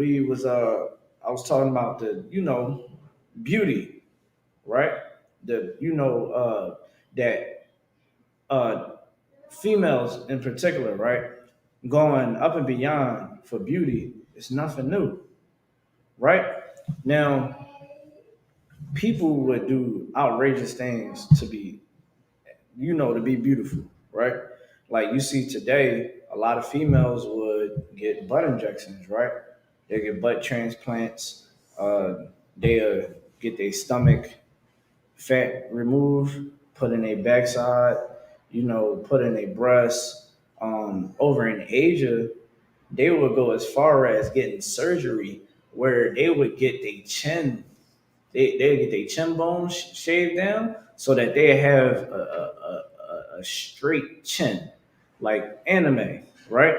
was talking about the, beauty. right? That females in particular, right, going up and beyond for beauty is nothing new, right? Now, people would do outrageous things to be beautiful, right? Like you see today, a lot of females would get butt injections, right? They get butt transplants. They get their stomach fat removed, put in a backside, put in a breast. Over in Asia, they would go as far as getting surgery where they would get their chin, they get their chin bones shaved down so that they have a straight chin, like anime, right?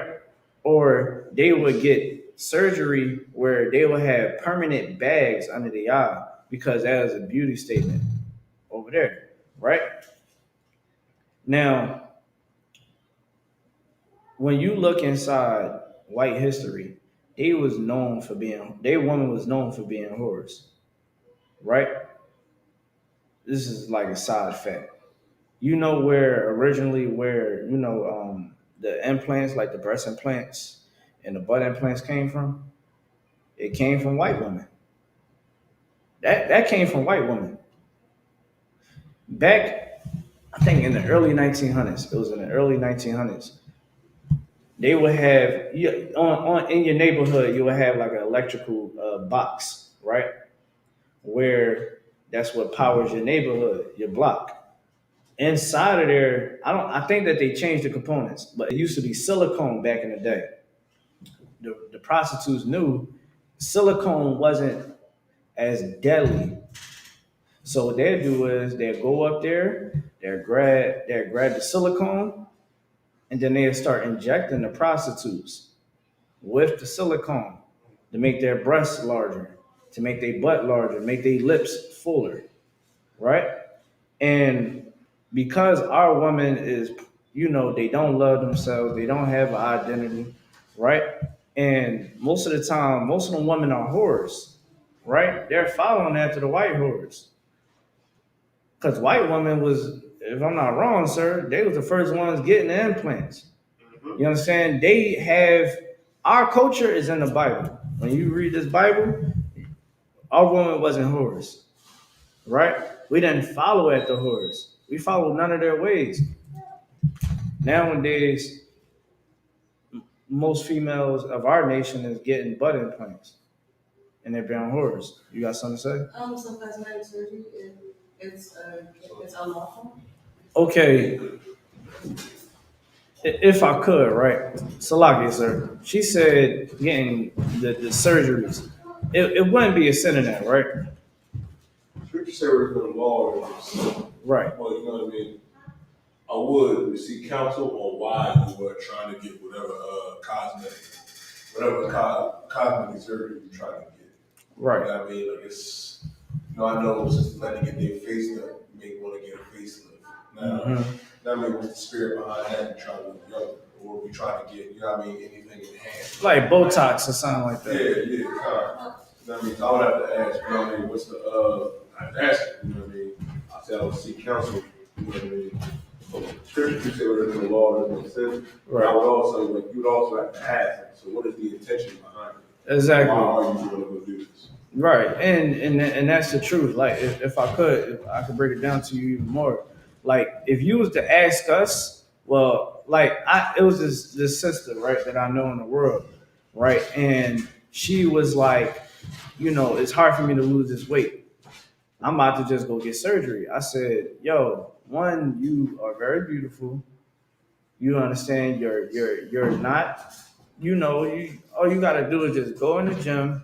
Or they would get surgery where they would have permanent bags under the eye because that is a beauty statement over there, right? Now, when you look inside white history, their woman was known for being whores, right? This is like a side fact. You know where the implants, like the breast implants and the butt implants came from? It came from white women. That came from white women. Back, I think in the early 1900s, it was in the early 1900s, they would have on in your neighborhood you would have like an electrical box, right? Where that's what powers your neighborhood, your block. Inside of there, I think that they changed the components, but it used to be silicone back in the day. The prostitutes knew silicone wasn't as deadly. So what they'd do is they'd go up there, they'd grab the silicone, and then they'd start injecting the prostitutes with the silicone to make their breasts larger, to make their butt larger, make their lips fuller, right? And because our woman is, they don't love themselves, they don't have an identity, right? And most of the time, most of the women are whores, right? They're following after the white whores. Because white women was, if I'm not wrong, sir, they was the first ones getting the implants. You understand? They have, our culture is in the Bible. When you read this Bible, our woman wasn't whores, right? We didn't follow after whores. We followed none of their ways. Nowadays, most females of our nation is getting butt implants and they're being whores. You got something to say? Some cosmetic surgery, it's unlawful. Okay, if I could, right? Salakia, sir. She said getting the surgeries. It wouldn't be a sin in that, right? Scripture say we're going to law. Right. Well, you know what I mean? I would seek counsel on why you were trying to get whatever cosmetic surgery you're trying to get. Right. You know what I mean? Like it's, I know since letting get their facelift, you may want to get a facelift. Now, that may what's the spirit behind that? You trying to look younger, or we trying to get, anything enhanced. Like Botox or something like that. Yeah, kind of. You know what I mean? I would have to ask, what's the, I'd ask it, you know what I mean? I said I would seek counsel, you know what I mean? Scripture you say whatever the law doesn't make sense. Right. I would also, you would also have to ask, so what is the intention behind it? Exactly. Why are you going to go do this? Right, and that's the truth. Like, if I could break it down to you even more. Like, if you was to ask us, well, like it was this sister, right, that I know in the world, right, and she was like, it's hard for me to lose this weight. I'm about to just go get surgery. I said, yo, one, you are very beautiful. You understand? You're not. All you gotta do is just go in the gym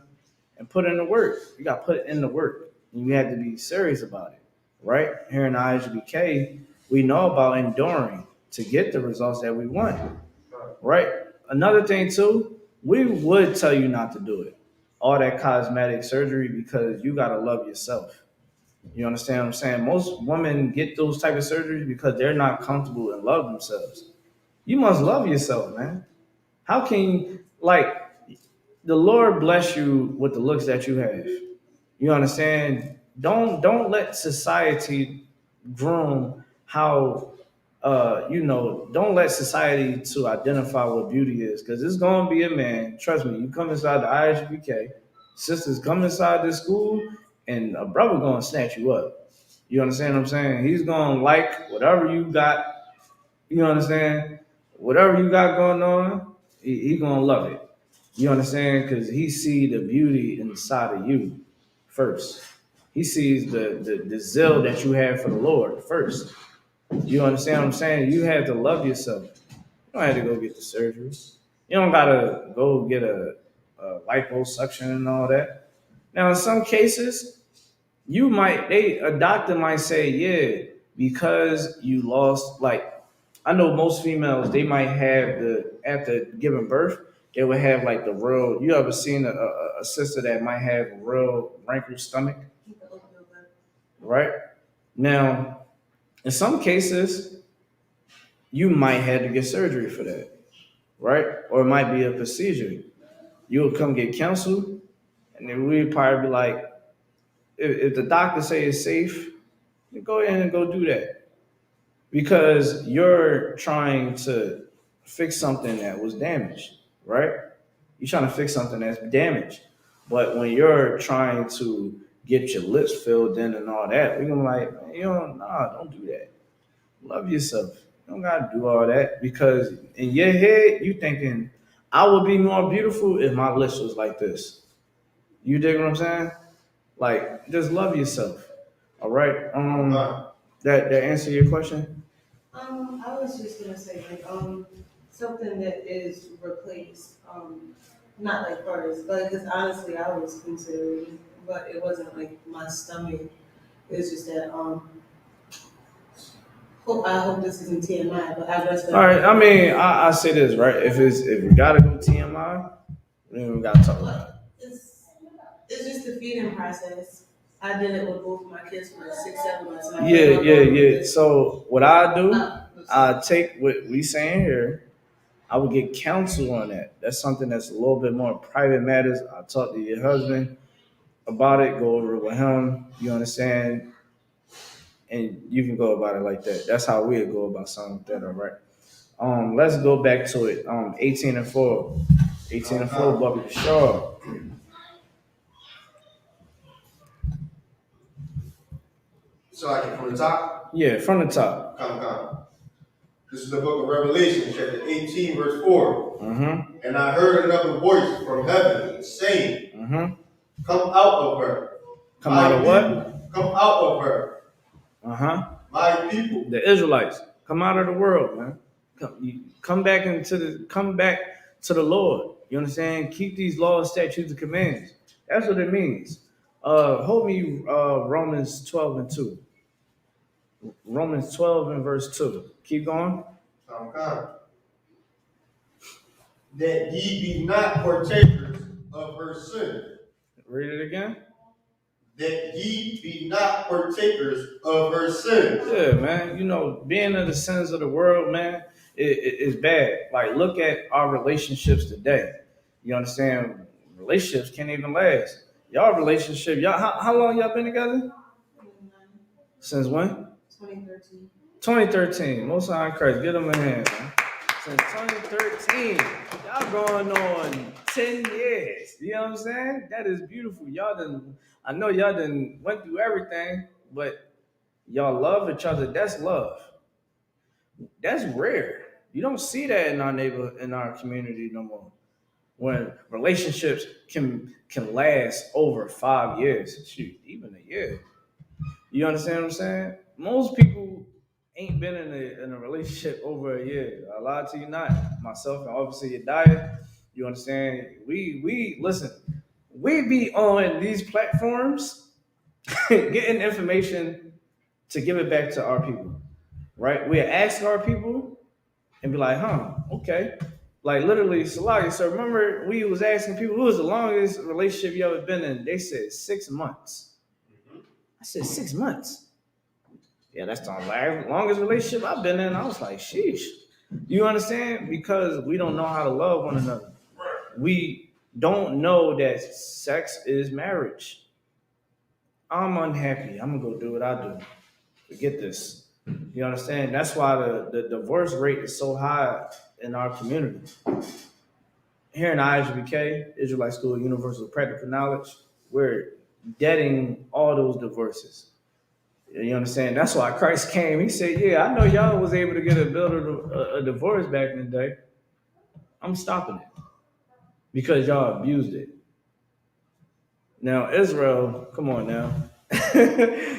and put in the work. You got to put in the work. And you have to be serious about it, right? Here in the ISUPK, we know about enduring to get the results that we want, right? Another thing too, we would tell you not to do it. All that cosmetic surgery because you got to love yourself. You understand what I'm saying? Most women get those type of surgeries because they're not comfortable and love themselves. You must love yourself, man. How can the Lord bless you with the looks that you have. You understand? don't let society groom how don't let society to identify what beauty is, because it's gonna be a man. Trust me, you come inside the ISUPK, sisters come inside this school, and a brother gonna snatch you up. You understand what I'm saying? He's gonna like whatever you got. You understand? Whatever you got going on, he gonna love it. You understand? Because he see the beauty inside of you first. He sees the zeal that you have for the Lord first. You understand what I'm saying? You have to love yourself. You don't have to go get the surgery. You don't gotta go get a liposuction and all that. Now, in some cases, a doctor might say, yeah, because you lost, like, I know most females, they might have after giving birth, they would have like the real, you ever seen a sister that might have a real wrinkled stomach, right? Now, in some cases, you might have to get surgery for that, right? Or it might be a procedure. You'll come get counseled, and then we'd probably be like, if the doctor say it's safe, then go ahead and go do that. Because you're trying to fix something that was damaged, right? You're trying to fix something that's damaged. But when you're trying to get your lips filled in and all that, we're gonna like, don't do that. Love yourself. You don't gotta do all that, because in your head you thinking, I would be more beautiful if my lips was like this. You dig what I'm saying? Like, just love yourself. All right. That answer your question? I was just gonna say like something that is replaced, not like first, but because honestly I was considering, but it wasn't like my stomach. It's just that I hope this isn't TMI, but I guess that. All right. I mean, I say this, right? If we gotta go TMI, then we gotta talk about it. It's just a feeding process. I did it with both my kids for like 6, 7 months. Yeah. So what I do, I take what we saying here. I would get counsel on that. That's something that's a little bit more private matters. I talk to your husband about it, go over it with him. You understand? And you can go about it like that. That's how we go about something like that, all right? Let's go back to it. 18 and 4. 18 and 4, Bobby Shaw. So I can from the top? Yeah, from the top. Come. This is the book of Revelation, chapter 18, verse 4. Mm-hmm. And I heard another voice from heaven saying, Come out of her. Come out of what? Come out of her. My people. The Israelites. Come out of the world, man. Come back to the Lord. You understand? Keep these laws, statutes, and commands. That's what it means. Hold me Romans 12 and 2. Romans 12 and verse 2. Keep going. Come. That ye be not partakers of her sin. Read it again. That ye be not partakers of her sins. Yeah, man. You know, being of the sins of the world, man, is bad. Like, look at our relationships today. You understand? Relationships can't even last. Y'all relationship, how long y'all been together? Since when? 2013. 2013. Most High in Christ. Give them a hand, man. Since 2013. Y'all going on 10 years. You know what I'm saying? That is beautiful. I know y'all done went through everything, but y'all love each other. That's love. That's rare. You don't see that in our neighborhood, in our community no more. When relationships can last over 5 years, shoot, even a year. You understand what I'm saying? Most people ain't been in a relationship over a year. I lie to you not. Myself and obviously your diet. You understand? We listen. We be on these platforms getting information to give it back to our people, right? We ask our people and be like, okay. Like literally, Salagi, so remember we was asking people, who was the longest relationship you ever been in? They said 6 months. I said 6 months. Yeah, that's the longest relationship I've been in. I was like, sheesh. You understand? Because we don't know how to love one another. We don't know that sex is marriage. I'm unhappy. I'm gonna go do what I do. Forget this. You understand? That's why the divorce rate is so high in our community. Here in ISUK, Israelite School of Universal Practical Knowledge, we're getting all those divorces. You understand? That's why Christ came. He said, "Yeah, I know y'all was able to get a divorce back in the day. I'm stopping it because y'all abused it." Now Israel, come on now.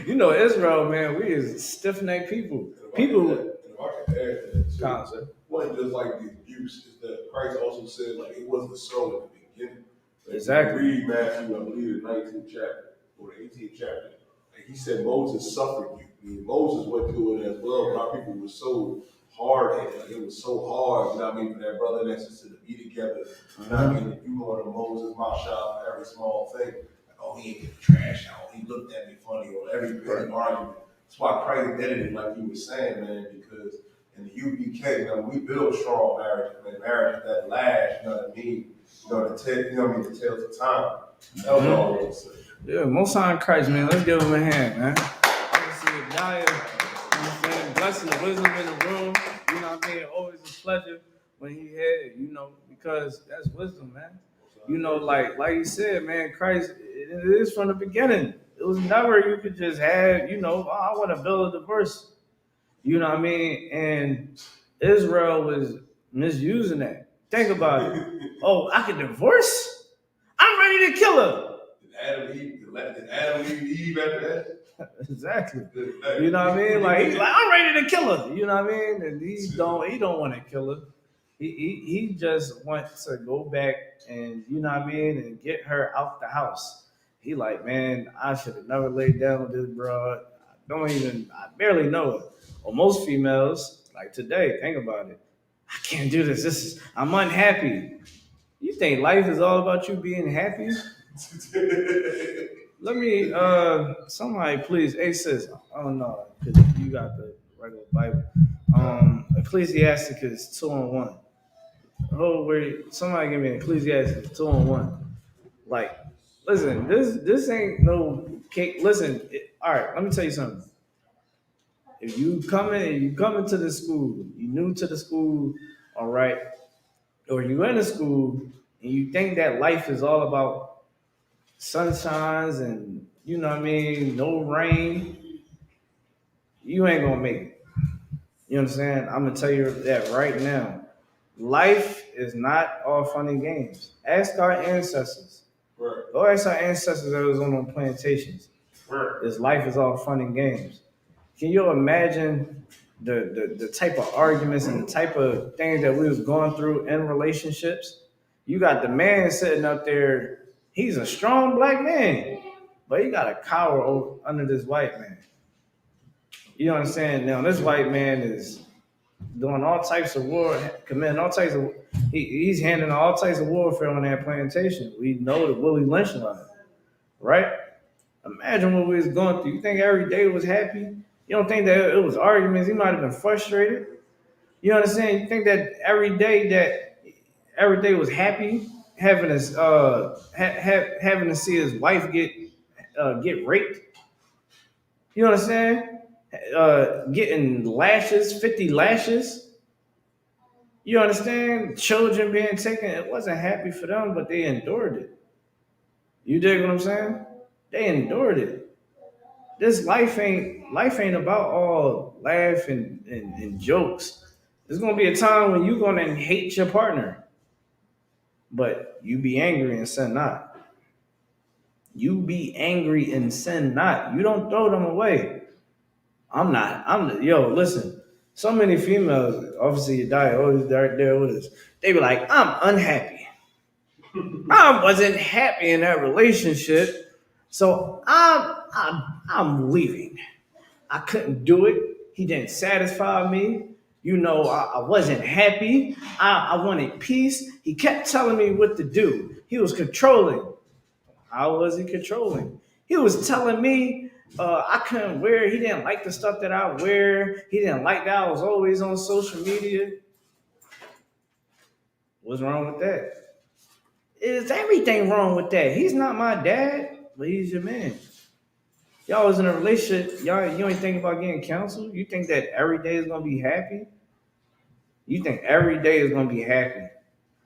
You know Israel, man. We is stiff necked people. People. And if I could add to that too, Concept. it wasn't just like the abuse, is that Christ also said like it wasn't so at the beginning. Like, Exactly. if you read Matthew, I believe the 19th chapter or the 18th chapter, like he said Moses suffered you. I mean, Moses went through it as well, but our people were so hard headed, like it was so hard, you know what I mean, for that brother and that sister to be together. You know what I mean? If you go to Moses' mouth shop for every small thing, like, oh, he ain't get the trash out, he looked at me funny, or every big argument. That's why Christ did it, like you were saying, man, because in the UPK, you know, we build strong marriages, man, marriages that last, you know what I mean? You know, you know what I mean, the tales of time. That was all I was saying. Yeah, Most High in Christ, man. Let's give him a hand, man. Obviously, Yahya, you know what I'm saying? Blessing the wisdom in the room. You know what I mean? Always a pleasure when he had, you know, because that's wisdom, man. You know, like you said, man, Christ, it is from the beginning. It was never you could just have, you know, oh, I want to build a divorce. You know what I mean? And Israel was misusing that. Think about it. Oh, I can divorce? I'm ready to kill her. Did Adam leave Eve after that? Exactly. You know what I mean? Like he's like, I'm ready to kill her. You know what I mean? And he don't want to kill her. He just wants to go back and you know what I mean and get her out the house. He like, man, I should have never laid down with this broad. I barely know her. Or most females, like today, think about it. I can't do this. I'm unhappy. You think life is all about you being happy? Let me, somebody please, hey sis, oh no, because you got the regular Bible. Ecclesiasticus 2:1. Oh, wait, somebody give me Ecclesiasticus 2:1. Like, listen, this ain't no cake. Listen, all right, let me tell you something. If you come into the school, you new to the school, all right, or you in the school and you think that life is all about sunshines and you know what I mean, no rain, you ain't gonna make it. You understand? I'm gonna tell you that right now. Life is not all fun and games. Ask our ancestors. Right. Go ask our ancestors that was on them plantations. Right. This life is all fun and games. Can you imagine the type of arguments and the type of things that we was going through in relationships? You got the man sitting up there. He's a strong black man, but he got a cower under this white man. You understand? Now this white man is doing all types of war, committing all types of. He's handling all types of warfare on that plantation. We know the Willie Lynch line, right? Imagine what we was going through. You think every day was happy? You don't think that it was arguments? He might have been frustrated. You understand? You think that every day was happy, having his having to see his wife get raped. You understand? Getting lashes, 50 lashes. You understand? Children being taken. It wasn't happy for them, but they endured it. You dig what I'm saying? They endured it. This life ain't about all laugh and jokes. There's gonna be a time when you're gonna hate your partner, but you be angry and sin not. You be angry and sin not. You don't throw them away. I'm not. Yo. Listen, so many females. Obviously, you die always there with us. They be like, I'm unhappy. I wasn't happy in that relationship, so I'm leaving. I couldn't do it. He didn't satisfy me. You know, I wasn't happy. I wanted peace. He kept telling me what to do. He was controlling. How was he controlling? He was telling me I couldn't wear. He didn't like the stuff that I wear. He didn't like that I was always on social media. What's wrong with that? Is everything wrong with that? He's not my dad, but he's your man. Y'all was in a relationship. You ain't think about getting counseled. You think that every day is gonna be happy. You think every day is gonna be happy.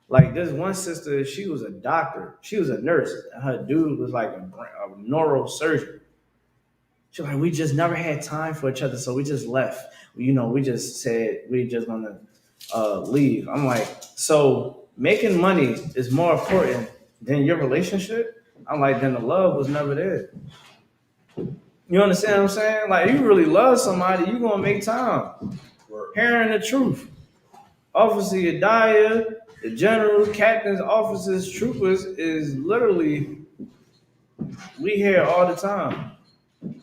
Like this one sister, she was a doctor. She was a nurse. Her dude was like a neurosurgeon. She was like, we just never had time for each other, so we just left. We just said we just gonna leave. I'm like, so making money is more important than your relationship? I'm like, then the love was never there. You understand what I'm saying? Like, you really love somebody, you gonna make time. Hearing the truth. Officer Yadiah, the generals, captains, officers, troopers is literally, we hear all the time.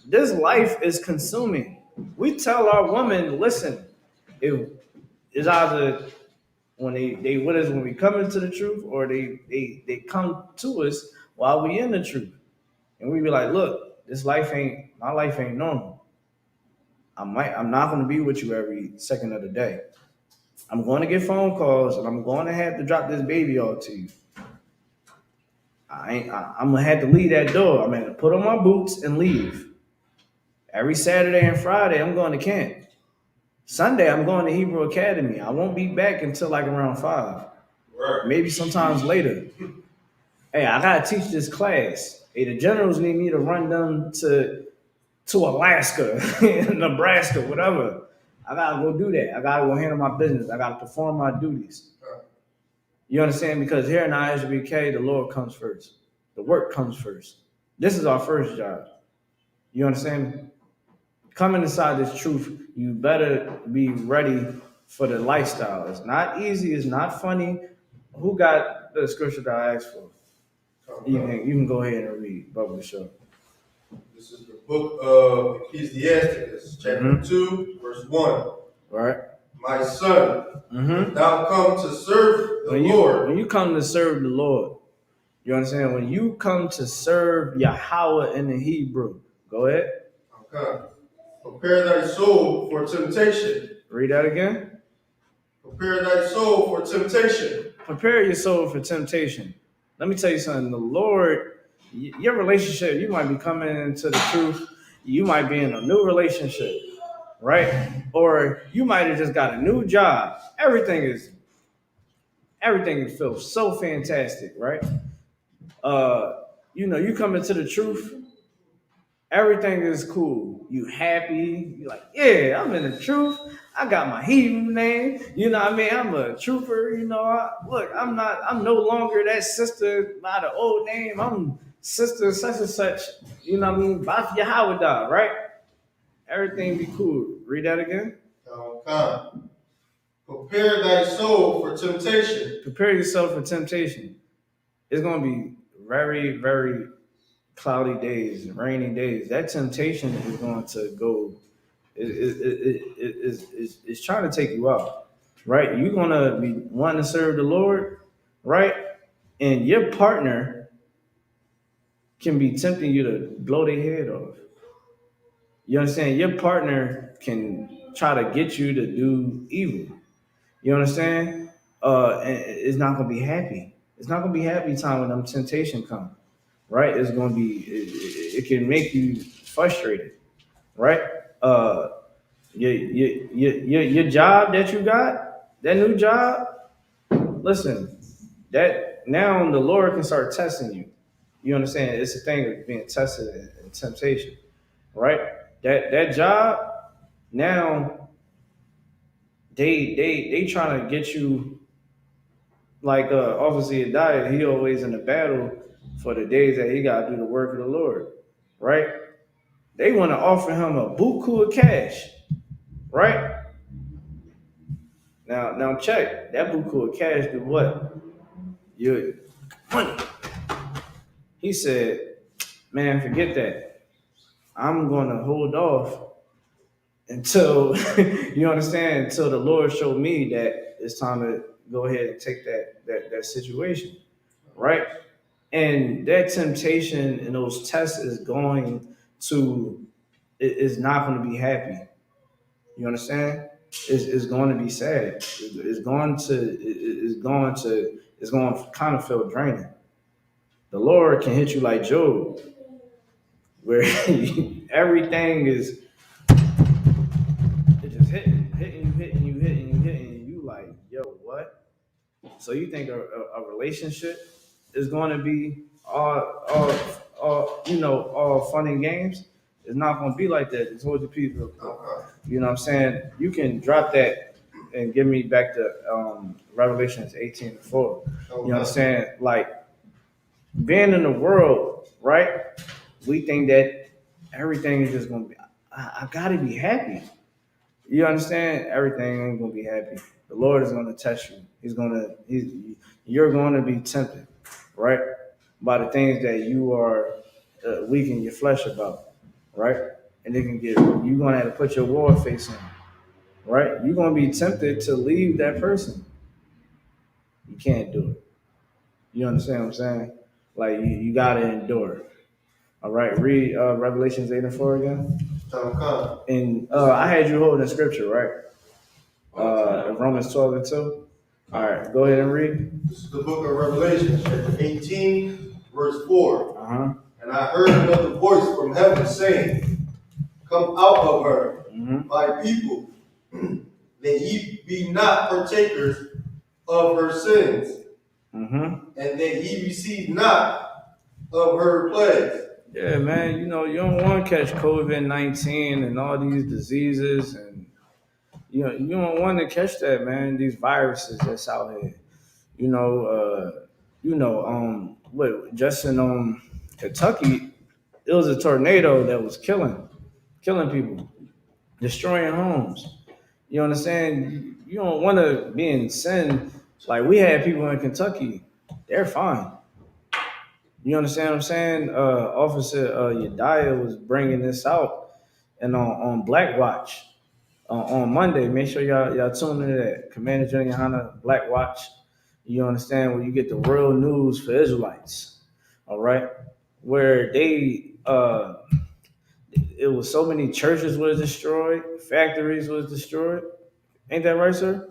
This life is consuming. We tell our women, listen, if it's either when they with us when we come into the truth, or they come to us while we in the truth. And we be like, look, my life ain't normal. I'm not gonna be with you every second of the day. I'm going to get phone calls, and I'm going to have to drop this baby off to you. I'm gonna have to leave that door. I'm gonna put on my boots and leave. Every Saturday and Friday, I'm going to camp. Sunday, I'm going to Hebrew Academy. I won't be back until like around 5, maybe sometimes later. Hey, I gotta teach this class. Hey, the generals need me to run them to Alaska, Nebraska, whatever. I gotta go do that. I gotta go handle my business. I gotta perform my duties. You understand? Because here in Isupk, the Lord comes first. The work comes first. This is our first job. You understand? Coming inside this truth, you better be ready for the lifestyle. It's not easy. It's not funny. Who got the scripture that I asked for? You can go ahead and read. Bubba Show. This is the book of Ecclesiastes, chapter 2, verse 1. All right. My son, thou come to serve the Lord. When you come to serve the Lord, you understand? When you come to serve Yahweh in the Hebrew, go ahead. Okay. Prepare thy soul for temptation. Read that again. Prepare thy soul for temptation. Prepare your soul for temptation. Let me tell you something. The Lord, your relationship, you might be coming into the truth. You might be in a new relationship, right? Or you might have just got a new job. Everything feels so fantastic, right? You come into the truth. Everything is cool. You happy. You're like, yeah, I'm in the truth. I got my Hebrew name. You know what I mean? I'm a trooper. I'm no longer that sister by the old name. I'm sister such and such. You know what I mean? Baf Yahweh, right? Everything be cool. Read that again. Okay. Prepare thy soul for temptation. Prepare yourself for temptation. It's going to be very, very cloudy days, rainy days. That temptation is going to go. It's trying to take you out, right? You're going to be wanting to serve the Lord, right? And your partner can be tempting you to blow their head off. You understand? Your partner can try to get you to do evil. You understand? And it's not going to be happy. It's not going to be happy time when them temptation come, right? It's going to be, it can make you frustrated, right? Your job that you got, that new job, listen, that now the Lord can start testing you. You understand? It's a thing of being tested in temptation, right? That job, now they trying to get you, like Officer Yadiah, he always in the battle for the days that he got to do the work of the Lord, right? They want to offer him a buku of cash, right? Now check, that buku of cash do what? Your money. He said, man, forget that. I'm going to hold off until, you understand, until the Lord showed me that it's time to go ahead and take that situation, right? And that temptation and those tests is not going to be happy. You understand? It's going to be sad. It's going to kind of feel draining. The Lord can hit you like Job, where everything is it just hitting you like, yo, what? So you think a relationship is going to be all fun and games? It's not going to be like that. It's told you people. You know what I'm saying? You can drop that and give me back to Revelations 18:4. You know what I'm saying? Like being in the world, right? We think that everything is just going to be. I got to be happy. You understand? Everything ain't gonna be happy. The Lord is gonna test you. You're gonna be tempted, right? By the things that you are weak in your flesh about, right? And it can get you're gonna have to put your war face on, right? You're gonna be tempted to leave that person. You can't do it. You understand what I'm saying? Like you gotta endure. All right, read Revelations 8:4 again. And I had you holding the scripture, right? Romans 12:2. All right, go ahead and read. This is the book of Revelation, chapter 18, verse 4. Uh-huh. And I heard another voice from heaven saying, Come out of her, my people, that ye be not partakers of her sins, and that ye receive not of her plagues. Yeah, man, you don't want to catch COVID-19 and all these diseases, and you don't want to catch that, man. These viruses that's out here. Just in Kentucky, it was a tornado that was killing people, destroying homes. You understand? You don't want to be in sin. Like we had people in Kentucky, they're fine. You understand what I'm saying? Officer Yediah was bringing this out, and on Black Watch on Monday. Make sure y'all tune into that Commander General Hana Black Watch. You understand where you get the real news for Israelites. All right, where it was so many churches was destroyed, factories was destroyed. Ain't that right, sir?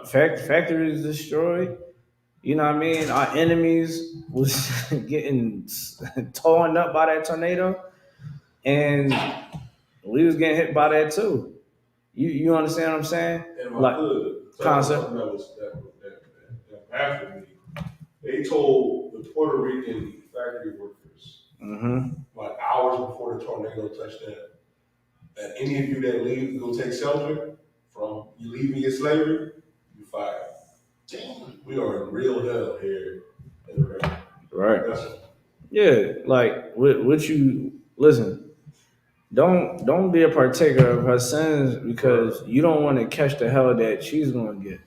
Factories destroyed. You know what I mean? Our enemies was getting torn up by that tornado, and we was getting hit by that too. You understand what I'm saying? And my Like hood, concept. that after me, they told the Puerto Rican factory workers, like hours before the tornado touched down, that any of you that leave to go take shelter from you leaving your slavery, you fired. Damn, we are in real hell here in the region. Right. Yeah, like what you listen. Don't be a partaker of her sins because you don't want to catch the hell that she's going to get.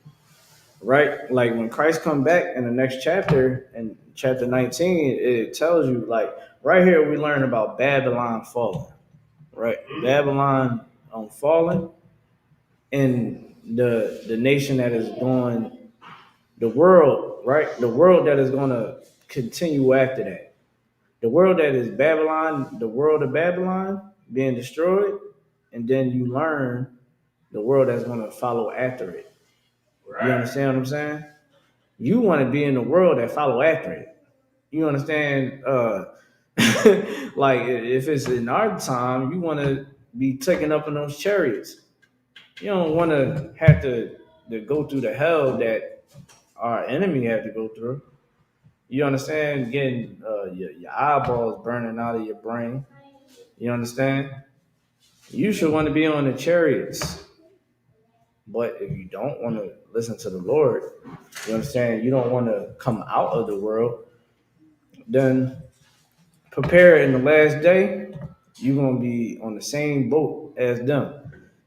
Right? Like when Christ come back in the next chapter, in chapter 19, it tells you like right here we learn about Babylon falling. Right? Babylon falling, and the nation that is going, the world, right? The world that is going to continue after that. The world that is Babylon, the world of Babylon being destroyed, and then you learn the world that's going to follow after it. Right. You understand what I'm saying? You want to be in the world that follow after it. You understand? Like if it's in our time, you want to be taken up in those chariots. You don't want to have to go through the hell that our enemy had to go through. You understand? Getting your eyeballs burning out of your brain. You understand? You should want to be on the chariots. But if you don't want to listen to the Lord, you understand? You don't want to come out of the world, then prepare in the last day, you're going to be on the same boat as them.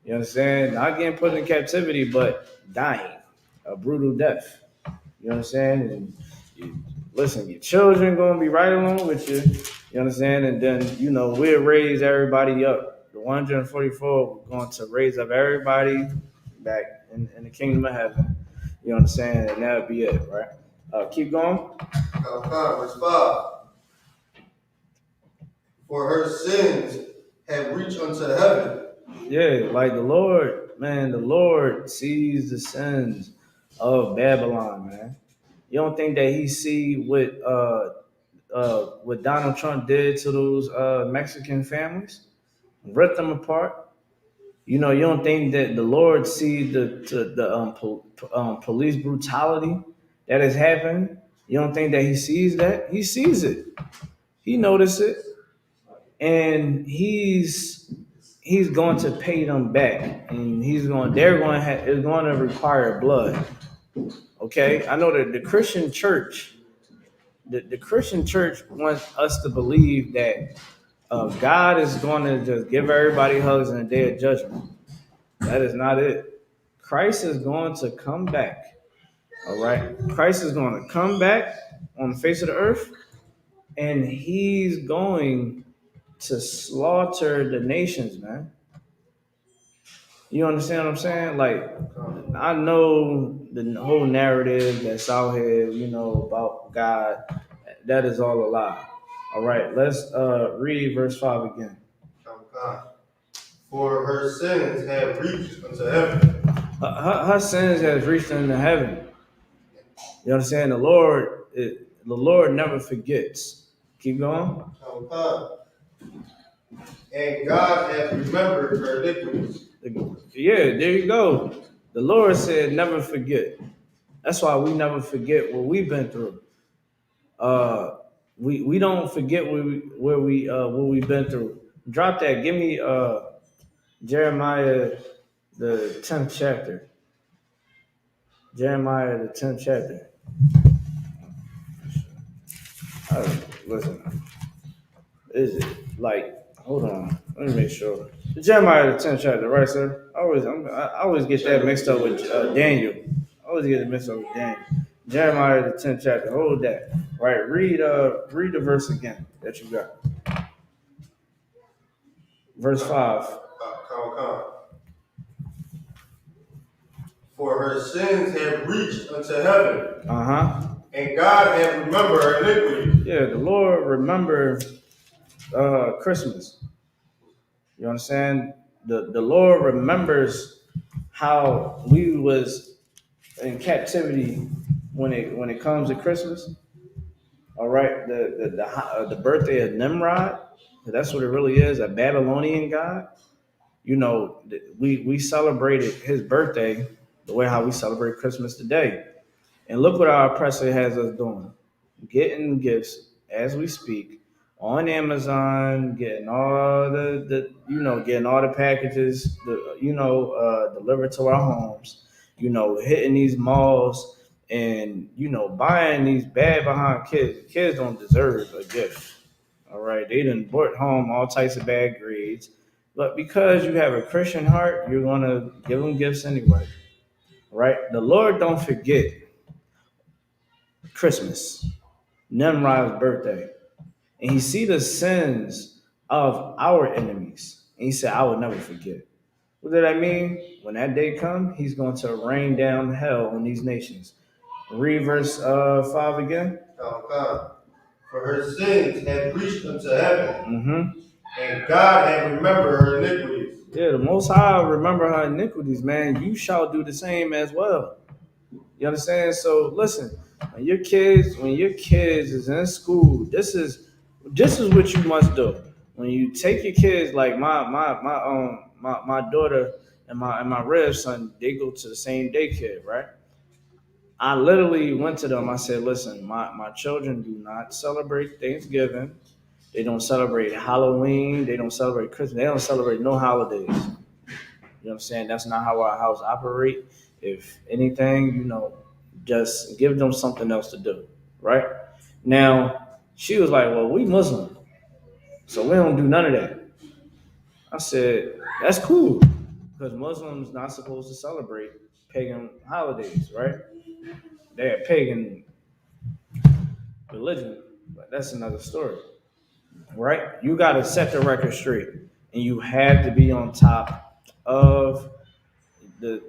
You understand? Not getting put in captivity, but dying a brutal death. You understand? And listen, your children going to be right along with you. You understand? And then, we'll raise everybody up. The 144, we're going to raise up everybody back in the kingdom of heaven. You understand? And that'll be it, right? Keep going. Verse 5. For her sins have reached unto heaven. Yeah, like the Lord sees the sins of Babylon, man. You don't think that he see what Donald Trump did to those Mexican families? rip them apart. You know, you don't think that the Lord sees the police brutality that is happening. You don't think that He sees that? He sees it. He noticed it, and he's going to pay them back, and they're going to have, it's going to require blood. Okay, I know that the Christian church wants us to believe that God is going to just give everybody hugs in the day of judgment. That is not it. Christ is going to come back. All right, Christ is going to come back on the face of the earth, and He's going to slaughter the nations, man. You understand what I'm saying? Like, I know the whole narrative that's out here, you know, about God, that is all a lie. All right, let's read verse 5 again. For her sins have reached unto heaven. Her sins has reached into heaven. You understand? The Lord never forgets. Keep going. And God hath remembered her iniquities. Yeah, there you go. The Lord said, never forget. That's why we never forget what we've been through. We don't forget what we've been through. Drop that. Give me Jeremiah the 10th chapter. Jeremiah the 10th chapter. Listen, is it like? Hold on, let me make sure. Jeremiah the 10th chapter, right, sir? I always get that mixed up with Daniel. I always get it mixed up with Daniel. Jeremiah the 10th chapter. Hold that. Right. Read the verse again that you got. Verse 5. For her sins have reached unto heaven. And God hath remembered her iniquity. Yeah, the Lord remembered Christmas. You understand? The Lord remembers how we was in captivity when it comes to Christmas. All right, the birthday of Nimrod. That's what it really is, a Babylonian god. You know, we celebrated his birthday the way how we celebrate Christmas today. And look what our oppressor has us doing. Getting gifts as we speak on Amazon, getting all getting all the packages, delivered to our homes, hitting these malls and, buying these bad behind kids. Kids don't deserve a gift. All right. They done brought home all types of bad grades. But because you have a Christian heart, you're going to give them gifts anyway. Right? The Lord don't forget Christmas, Nimrod's birthday. And He see the sins of our enemies. And He said, I will never forget. What did that mean? When that day comes, He's going to rain down hell on these nations. Read verse 5 again. For her sins have reached unto heaven. And God hath remembered her iniquities. Yeah, the Most High remember her iniquities, man. You shall do the same as well. You understand? So listen, when your kids is in school, this is what you must do. When you take your kids, like my daughter and my red son, they go to the same daycare, right? I literally went to them. I said, listen, my children do not celebrate Thanksgiving. They don't celebrate Halloween. They don't celebrate Christmas. They don't celebrate no holidays. You know what I'm saying? That's not how our house operate. If anything, just give them something else to do, right? Now, she was like, well, we Muslim, so we don't do none of that. I said, that's cool, because Muslims not supposed to celebrate pagan holidays, right? They're a pagan religion, but that's another story, right? You got to set the record straight, and you have to be on top of the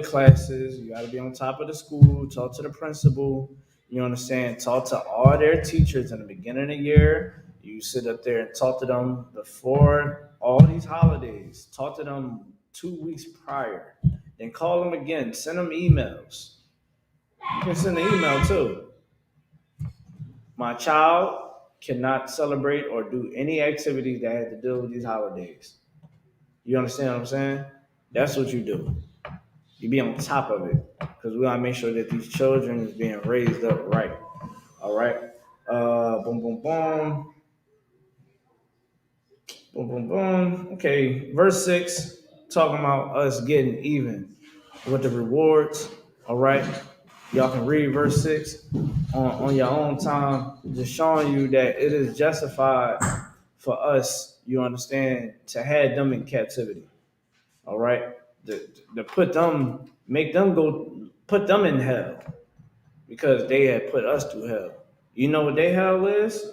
classes. You got to be on top of the school. Talk to the principal. You understand? Talk to all their teachers in the beginning of the year. You sit up there and talk to them before all these holidays. Talk to them 2 weeks prior. Then call them again. Send them emails. You can send an email too. My child cannot celebrate or do any activities that have to do with these holidays. You understand what I'm saying? That's what you do. You be on top of it because we gotta make sure that these children is being raised up right. All right. Boom, boom, boom, boom, boom, boom. Okay, verse 6, talking about us getting even with the rewards. All right. Y'all can read verse 6 on your own time, just showing you that it is justified for us, you understand, to have them in captivity. All right. To put them, make them go, put them in hell because they had put us through hell. You know what they hell is?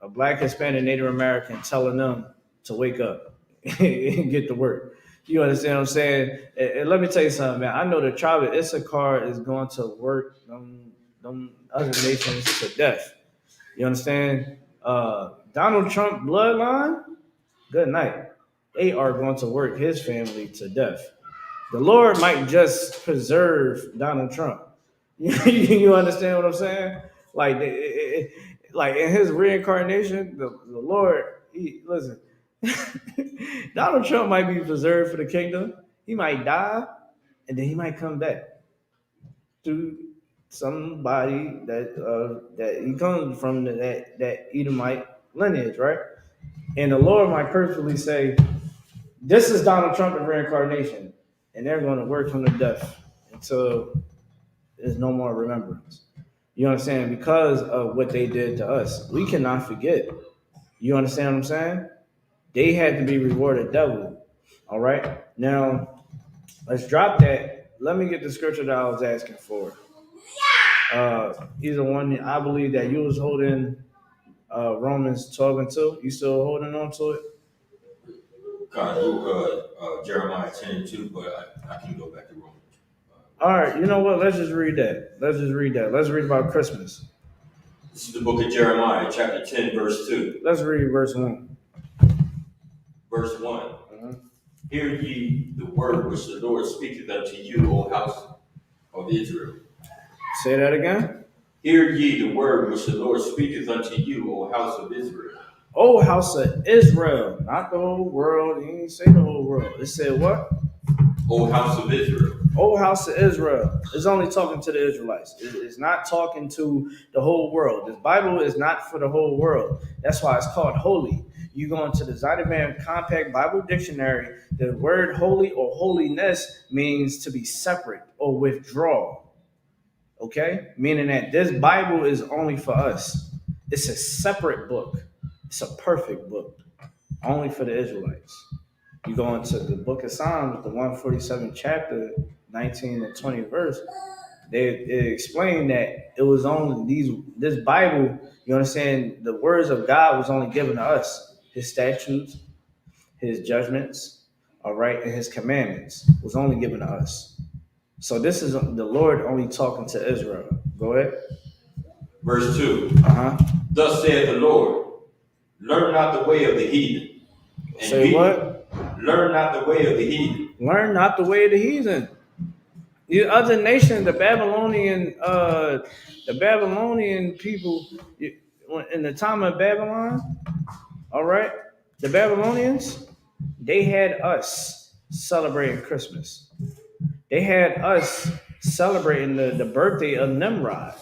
A black, Hispanic, Native American telling them to wake up and get to work. You understand what I'm saying? And let me tell you something, man. I know the tribe of Issachar is going to work them other nations to death. You understand? Donald Trump bloodline, good night. They are going to work his family to death. The Lord might just preserve Donald Trump. You understand what I'm saying? Like, like in his reincarnation, the Lord, listen, Donald Trump might be preserved for the kingdom. He might die, and then he might come back through somebody that he comes from that Edomite lineage, right? And the Lord might perfectly say, "This is Donald Trump in reincarnation," and they're going to work him to death until there's no more remembrance. You understand? Because of what they did to us, we cannot forget. You understand what I'm saying? They had to be rewarded double. All right. Now let's drop that. Let me get the scripture that I was asking for. Either one. I believe that you was holding Romans 12 and 2. You still holding on to it? God, Jeremiah 10 and 2, but I can go back to Romans. All right. You know what? Let's just read that. Let's read about Christmas. This is the book of Jeremiah, chapter 10, verse 2. Let's read verse 1. Verse 1. Hear ye the word which the Lord speaketh unto you, O house of Israel. Say that again. Hear ye the word which the Lord speaketh unto you, O house of Israel. O house of Israel, not the whole world. He didn't say the whole world. It said what? O house of Israel. O house of Israel. It's only talking to the Israelites. It's not talking to the whole world. This Bible is not for the whole world. That's why it's called holy. You go into the Zyderman Compact Bible Dictionary, the word holy or holiness means to be separate or withdraw. Okay? Meaning that this Bible is only for us. It's a separate book. It's a perfect book. Only for the Israelites. You go into the book of Psalms, the 147th chapter, 19 and 20 verse, it explained that it was only this Bible, you understand, the words of God was only given to us. His statutes, his judgments, all right, and his commandments was only given to us. So this is the Lord only talking to Israel. Go ahead. Verse 2. Uh-huh. Thus saith the Lord, learn not the way of the heathen. And Say what? Learn not the way of the heathen. Learn not the way of the heathen. The other nation, the Babylonian people, in the time of Babylon, all right, the Babylonians, they had us celebrating Christmas. They had us celebrating the birthday of Nimrod.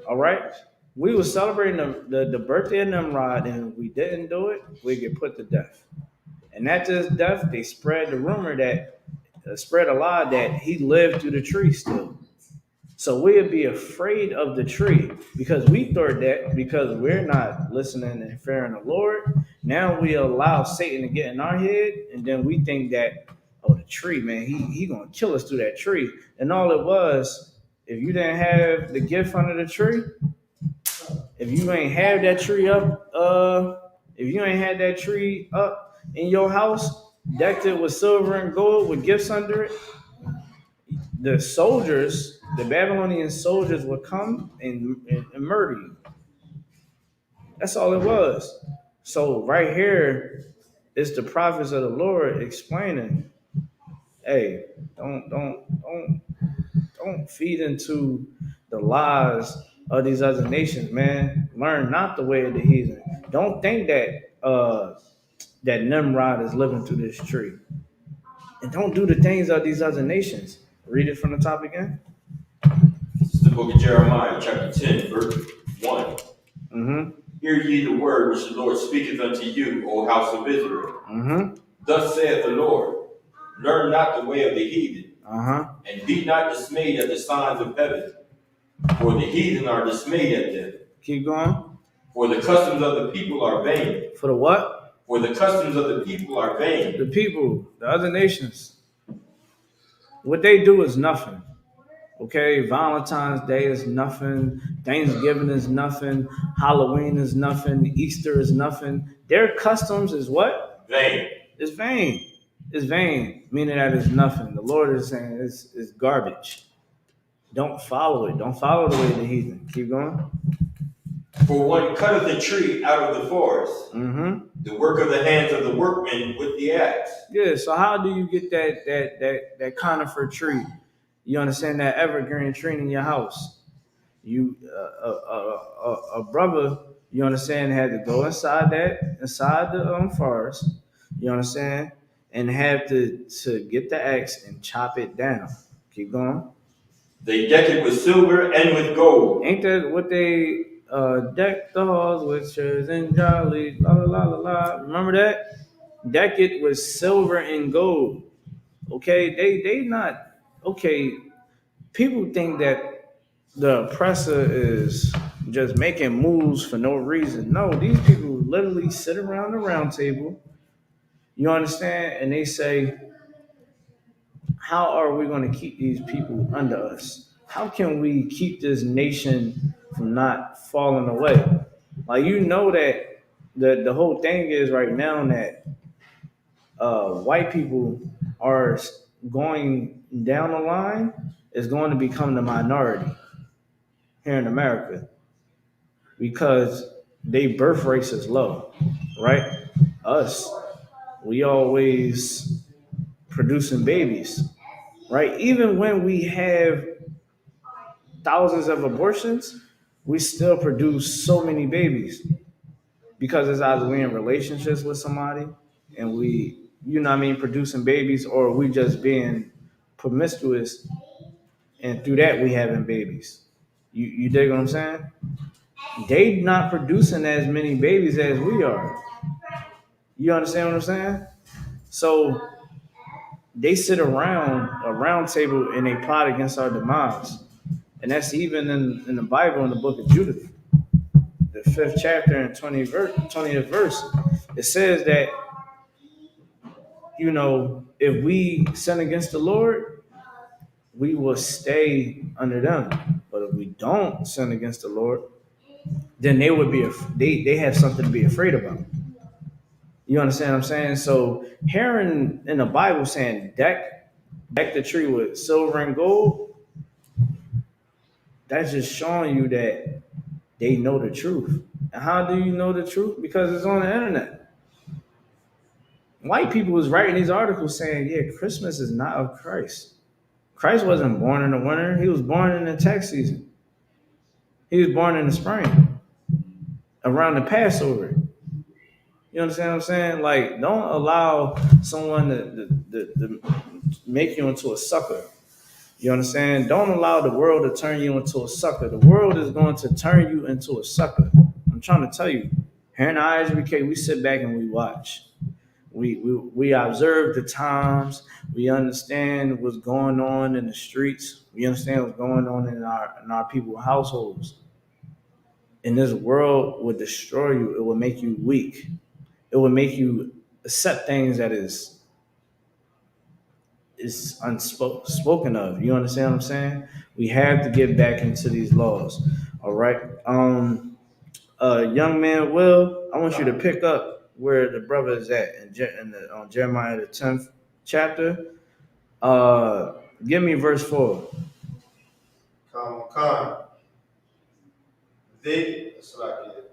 All right, we were celebrating the birthday of Nimrod, and if we didn't do it, we get put to death. And at this death, they spread the rumor that spread a lie that he lived through the tree still. So we'd be afraid of the tree because we thought that because we're not listening and fearing the Lord, now we allow Satan to get in our head, and then we think that, oh, the tree, man, he gonna kill us through that tree. And all it was, if you didn't have the gift under the tree, if you ain't have that tree up, if you ain't had that tree up in your house, decked it with silver and gold with gifts under it, the soldiers, the Babylonian soldiers would come and murder you. That's all it was. So right here is the prophets of the Lord explaining, hey, don't feed into the lies of these other nations, man. Learn not the way of the heathen. Don't think that that Nimrod is living through this tree. And don't do the things of these other nations. Read it from the top again. This is the book of Jeremiah, chapter 10, verse 1. Mm-hmm. Hear ye the word which the Lord speaketh unto you, O house of Israel. Mm-hmm. Thus saith the Lord, learn not the way of the heathen, and be not dismayed at the signs of heaven, for the heathen are dismayed at them. Keep going. For the customs of the people are vain. For the what? For the customs of the people are vain. The people, the other nations. What they do is nothing. Okay, Valentine's Day is nothing. Thanksgiving is nothing. Halloween is nothing. Easter is nothing. Their customs is what? Vain. It's vain. It's vain, meaning that it's nothing. The Lord is saying it's garbage. Don't follow it. Don't follow the way of the heathen. Keep going. For one cutteth a tree out of the forest, Mm-hmm. the work of the hands of the workmen with the axe. Yeah, so how do you get that conifer tree? You understand, that evergreen tree in your house? You a brother, you understand, had to go inside the forest, you understand, and have to get the axe and chop it down. Keep going. They deck it with silver and with gold. Ain't that what they deck the halls with chairs and jolly la la la la la? Remember that? Deck it with silver and gold. Okay, they not okay. People think that the oppressor is just making moves for no reason. No, these people literally sit around the round table. You understand? And they say, how are we going to keep these people under us? How can we keep this nation from not falling away? Like, you know that the whole thing is right now that white people are going down the line is going to become the minority here in America because they birth rates is low, right? Us, we always producing babies, right? Even when we have thousands of abortions, we still produce so many babies because it's either we in relationships with somebody and we, you know what I mean, producing babies, or we just being promiscuous and through that we having babies. You dig what I'm saying? They not producing as many babies as we are. You understand what I'm saying? So they sit around a round table and they plot against our demise. And that's even in the Bible, in the book of Judith, the 5th chapter and 20th verse. It says that, you know, if we sin against the Lord, we will stay under them. But if we don't sin against the Lord, then they would be they have something to be afraid about. You understand what I'm saying? So hearing in the Bible saying deck the tree with silver and gold, that's just showing you that they know the truth. And how do you know the truth? Because it's on the internet. White people was writing these articles saying, yeah, Christmas is not of Christ. Christ wasn't born in the winter. He was born in the tax season. He was born in the spring, around the Passover. You understand what I'm saying? Like, don't allow someone to make you into a sucker. You understand? Don't allow the world to turn you into a sucker. The world is going to turn you into a sucker. I'm trying to tell you. Here in the ISBK, we sit back and we watch. We observe the times. We understand what's going on in the streets. We understand what's going on in our people's households. And this world will destroy you. It will make you weak. It will make you accept things that is unspoken of. You understand what I'm saying? We have to get back into these laws. All right. Young man, Will, I want you to pick up where the brother is at in Jeremiah the 10th chapter. Give me verse 4. Come. It's like it.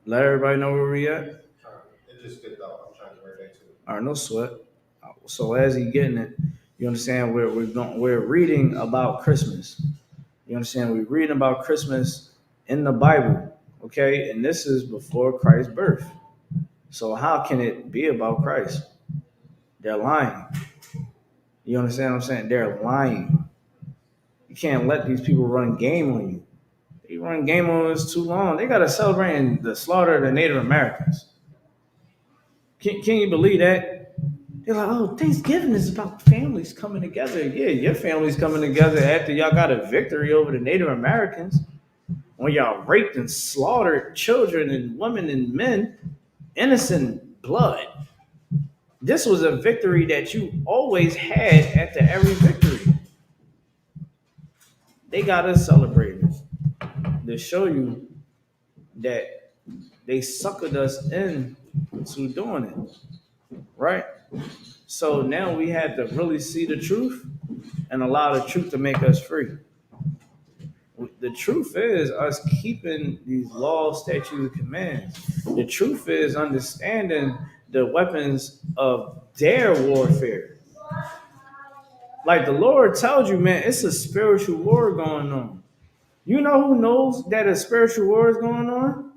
Let everybody know where we at. It just skipped out. I'm trying to get right to it. All right, no sweat. So as he getting it, you understand we're reading about Christmas. You understand? We're reading about Christmas in the Bible, okay? And this is before Christ's birth. So how can it be about Christ? They're lying. You understand what I'm saying? They're lying. You can't let these people run game on you. They run game on us too long. They got to celebrate the slaughter of the Native Americans. Can you believe that? They're like, oh, Thanksgiving is about families coming together. Yeah, your family's coming together after y'all got a victory over the Native Americans. When y'all raped and slaughtered children and women and men, innocent blood. This was a victory that you always had after every victory. They got us celebrating to show you that they suckered us into doing it, right? So now we had to really see the truth and allow the truth to make us free. The truth is us keeping these laws, statutes, and commands. The truth is understanding the weapons of their warfare. Like the Lord tells you, man, it's a spiritual war going on. You know who knows that a spiritual war is going on?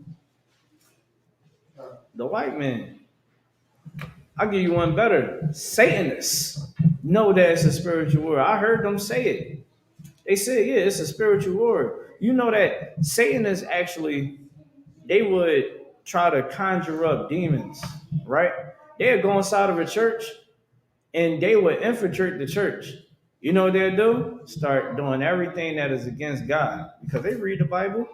The white man. I'll give you one better. Satanists know that it's a spiritual war. I heard them say it. They say, yeah, it's a spiritual war. You know that Satanists actually, they would try to conjure up demons, right? They'd go inside of a church and they would infiltrate the church. You know what they'll do? Start doing everything that is against God because they read the Bible.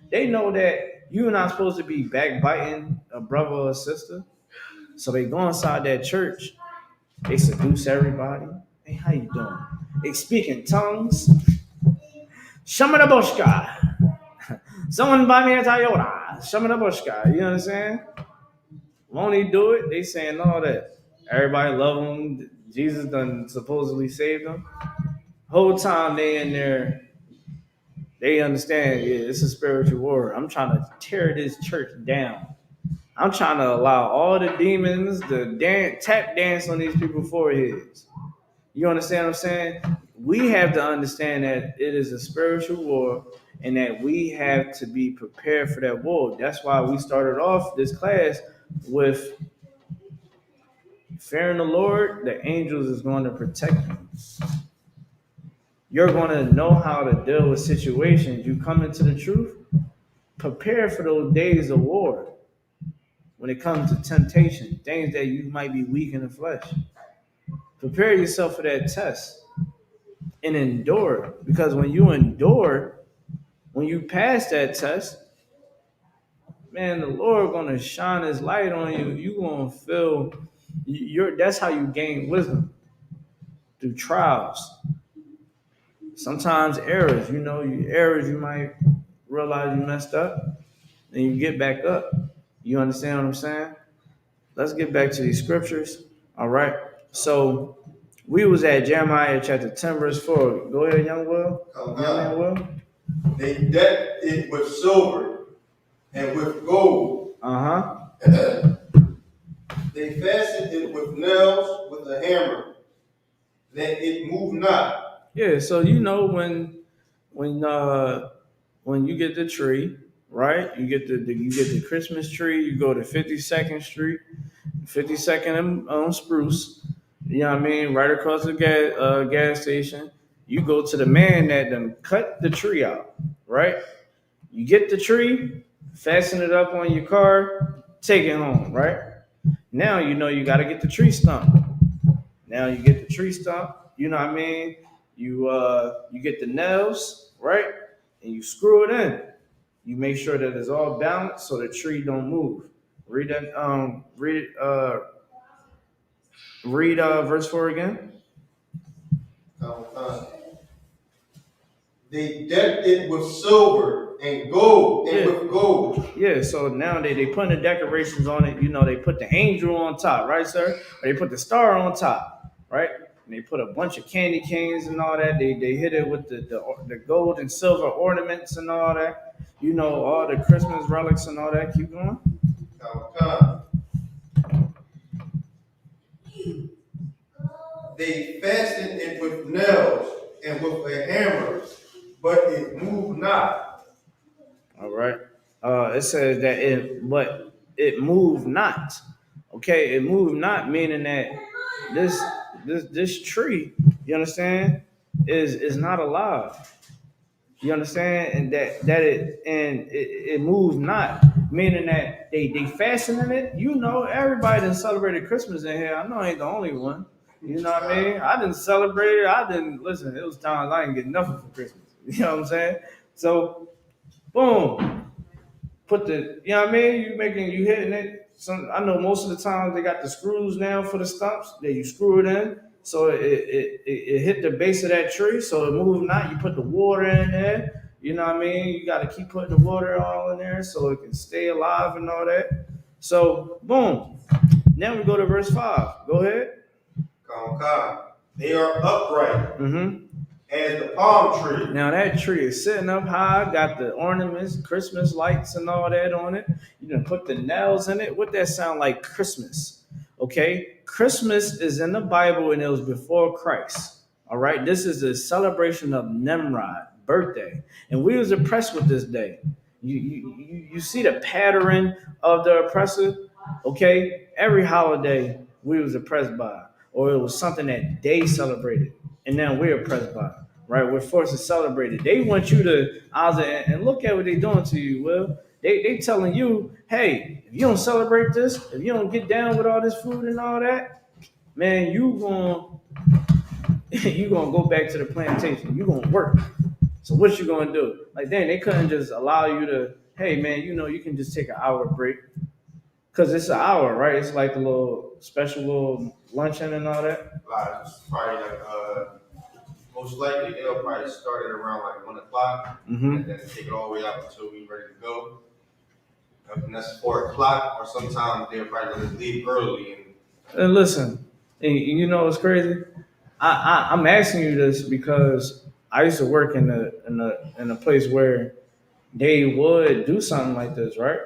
They know that you're not supposed to be backbiting a brother or a sister. So they go inside that church. They seduce everybody. Hey, how you doing? They speak in tongues. Shamanaboshka. Someone buy me a Toyota. Shamanaboshka. You understand? Won't he do it? They saying all that. Everybody love him. Jesus done supposedly saved them. Whole time they in there, they understand, yeah, it's a spiritual war. I'm trying to tear this church down. I'm trying to allow all the demons to tap dance on these people's foreheads. You understand what I'm saying? We have to understand that it is a spiritual war and that we have to be prepared for that war. That's why we started off this class with fearing the Lord. The angels is going to protect you. You're going to know how to deal with situations. You come into the truth, prepare for those days of war. When it comes to temptation, things that you might be weak in the flesh, prepare yourself for that test and endure. Because when you endure, when you pass that test, man, the Lord gonna shine His light on you. You gonna feel that's how you gain wisdom through trials. Sometimes errors, you might realize you messed up, and you get back up. You understand what I'm saying? Let's get back to these scriptures. All right. So we was at Jeremiah chapter 10, verse 4. Go ahead, young Will. Young Will. They decked it with silver and with gold. They fastened it with nails, with a hammer, that it move not. Yeah, so when you get the tree, right? You get the Christmas tree. You go to 52nd Street, 52nd on Spruce. You know what I mean? Right across the gas station. You go to the man that done cut the tree out, right? You get the tree, fasten it up on your car, take it home, right? Now you got to get the tree stump. Now you get the tree stump. You know what I mean? You get the nails, right? And you screw it in. You make sure that it's all balanced so the tree don't move. Read that. Read verse 4 again. They decked it with silver and gold with gold. Yeah, so now they put the decorations on it. They put the angel on top, right, sir? Or they put the star on top, right? And they put a bunch of candy canes and all that. They hit it with the gold and silver ornaments and all that. All the Christmas relics and all that. Keep going. They fastened it with nails and with a hammer, but it moved not. All right. It says that it moved not. Okay, it moved not, meaning that this tree, you understand, is not alive. You understand? And it moved not, meaning that they fastening it. You know, everybody done celebrated Christmas in here. I know I ain't the only one. You know what I mean? I didn't celebrate it. I didn't listen. It was times I didn't get nothing for Christmas. You know what I'm saying? So, boom, put the. You know what I mean? You hitting it. I know most of the times they got the screws now for the stumps that you screw it in. So it hit the base of that tree, so it moved not. You put the water in there, you know what I mean? You got to keep putting the water all in there so it can stay alive and all that. So, boom. Now we go to verse 5. Go ahead. They are upright Mm-hmm. as the palm tree. Now that tree is sitting up high, got the ornaments, Christmas lights and all that on it. You done put the nails in it. What that sound like? Christmas. Okay? Christmas is in the Bible and it was before Christ. All right? This is a celebration of Nimrod, birthday. And we was oppressed with this day. You see the pattern of the oppressor? Okay? Every holiday we was oppressed by, or it was something that they celebrated. And now we're oppressed by. Right, we're forced to celebrate it. They want you to, and look at what they're doing to you. Well, they telling you, hey, if you don't celebrate this, if you don't get down with all this food and all that, man, you gonna go back to the plantation. You gonna work. So what you gonna do? Like, dang, they couldn't just allow you to, hey, man, you can just take an hour break, cause it's an hour, right? It's like a little special little luncheon and all that. It's probably like most likely they'll probably start it around like 1 o'clock, Mm-hmm. and then take it all the way up until we ready to go. And that's 4 o'clock, or sometimes they'll probably just leave early. And listen, and you know what's crazy? I'm asking you this because I used to work in a place where they would do something like this, right?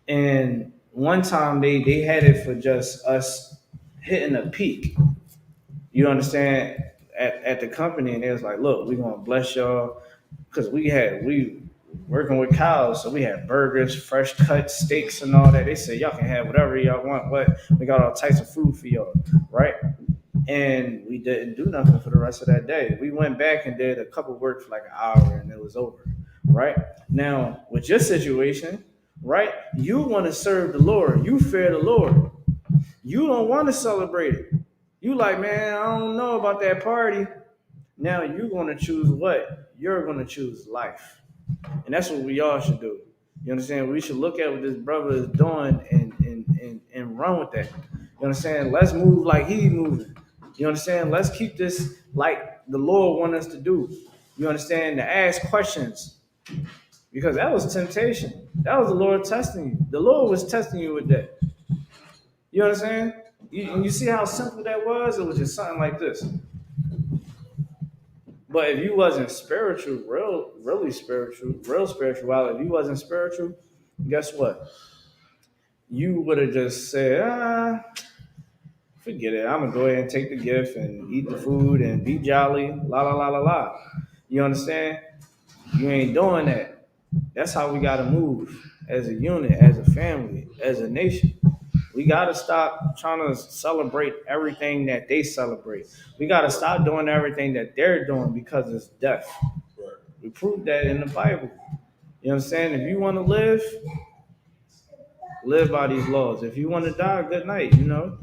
And one time they had it for just us hitting a peak. You understand? At the company, and they was like, look, we're gonna bless y'all, because we working with cows, so we had burgers, fresh cut steaks and all that. They said y'all can have whatever y'all want, what we got all types of food for y'all, right? And we didn't do nothing for the rest of that day. We went back and did a couple work for like an hour and it was over, right? Now with your situation, right, you want to serve the Lord, you fear the Lord, you don't want to celebrate it. You like, man, I don't know about that party. Now you're going to choose what? You're going to choose life. And that's what we all should do. You understand? We should look at what this brother is doing and run with that. You understand? Let's move like he's moving. You understand? Let's keep this like the Lord wants us to do. You understand? To ask questions. Because that was temptation. That was the Lord testing you. The Lord was testing you with that. You understand? You see how simple that was? It was just something like this. But if you wasn't spiritual, real spiritual, if you wasn't spiritual, guess what? You would have just said, forget it. I'm going to go ahead and take the gift and eat the food and be jolly, la, la, la, la, la. You understand? You ain't doing that. That's how we got to move as a unit, as a family, as a nation. We got to stop trying to celebrate everything that they celebrate. We got to stop doing everything that they're doing because it's death. Right. We proved that in the Bible. You understand? If you want to live by these laws. If you want to die, good night. You know,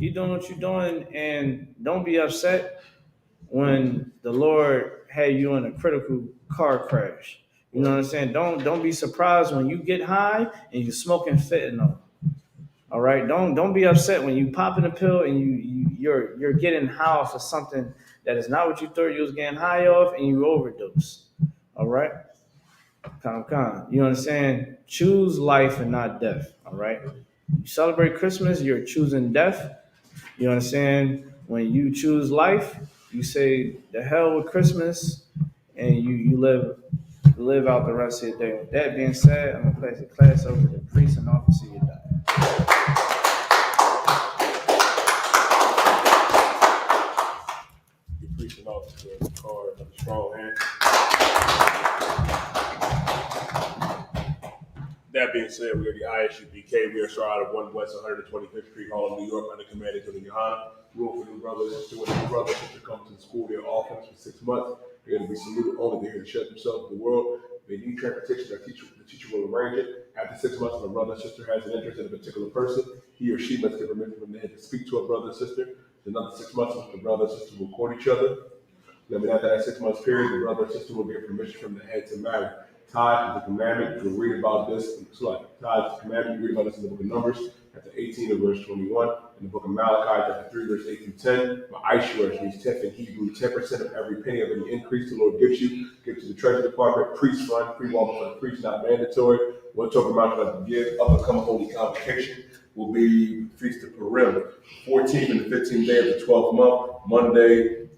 you doing what you're doing, and don't be upset when the Lord had you in a critical car crash. You know what I'm saying? Don't be surprised when you get high and you're smoking fentanyl. All right, don't be upset when you popping a pill and you're getting high off of something that is not what you thought you was getting high off, and you overdose. All right, calm. You understand? Choose life and not death. All right. You celebrate Christmas, you're choosing death. You understand? When you choose life, you say the hell with Christmas, and you live out the rest of your day. With that being said, I'm gonna pass the class over to the priest and officer your diet. You're preaching off the card of a strong hand. That being said, we are the Isupk. We are straight out of 1 West 125th Street, Harlem, New York, under command of Junior Johanna. Room for new brothers and sister. When a new brother and sister come to the school, they're orphans for 6 months. They're going to be saluted only. They're here to shut themselves to the world. They need transportation. The teacher will arrange it. After 6 months, if a brother and sister has an interest in a particular person, he or she must get permission from the head to speak to a brother and sister. Another 6 months, the brother and sister will court each other. After that 6 months period, the brother and sister will get permission from the head to marry. Tithe is the commandment. You'll read about this. It's like tithe is the commandment. You read about this in the book of Numbers, chapter 18 and verse 21. In the book of Malachi, chapter 3, verse 8 through 10. Ma'aishua means tenth in Hebrew. 10% of every penny of any increase the Lord gives you. Give to the treasury department. Priest fund. Free water for the priest, not mandatory. One total amount you have to give. Up and come a holy convocation will be Feast of Purim. 14th and the 15th day of the 12th month. Monday,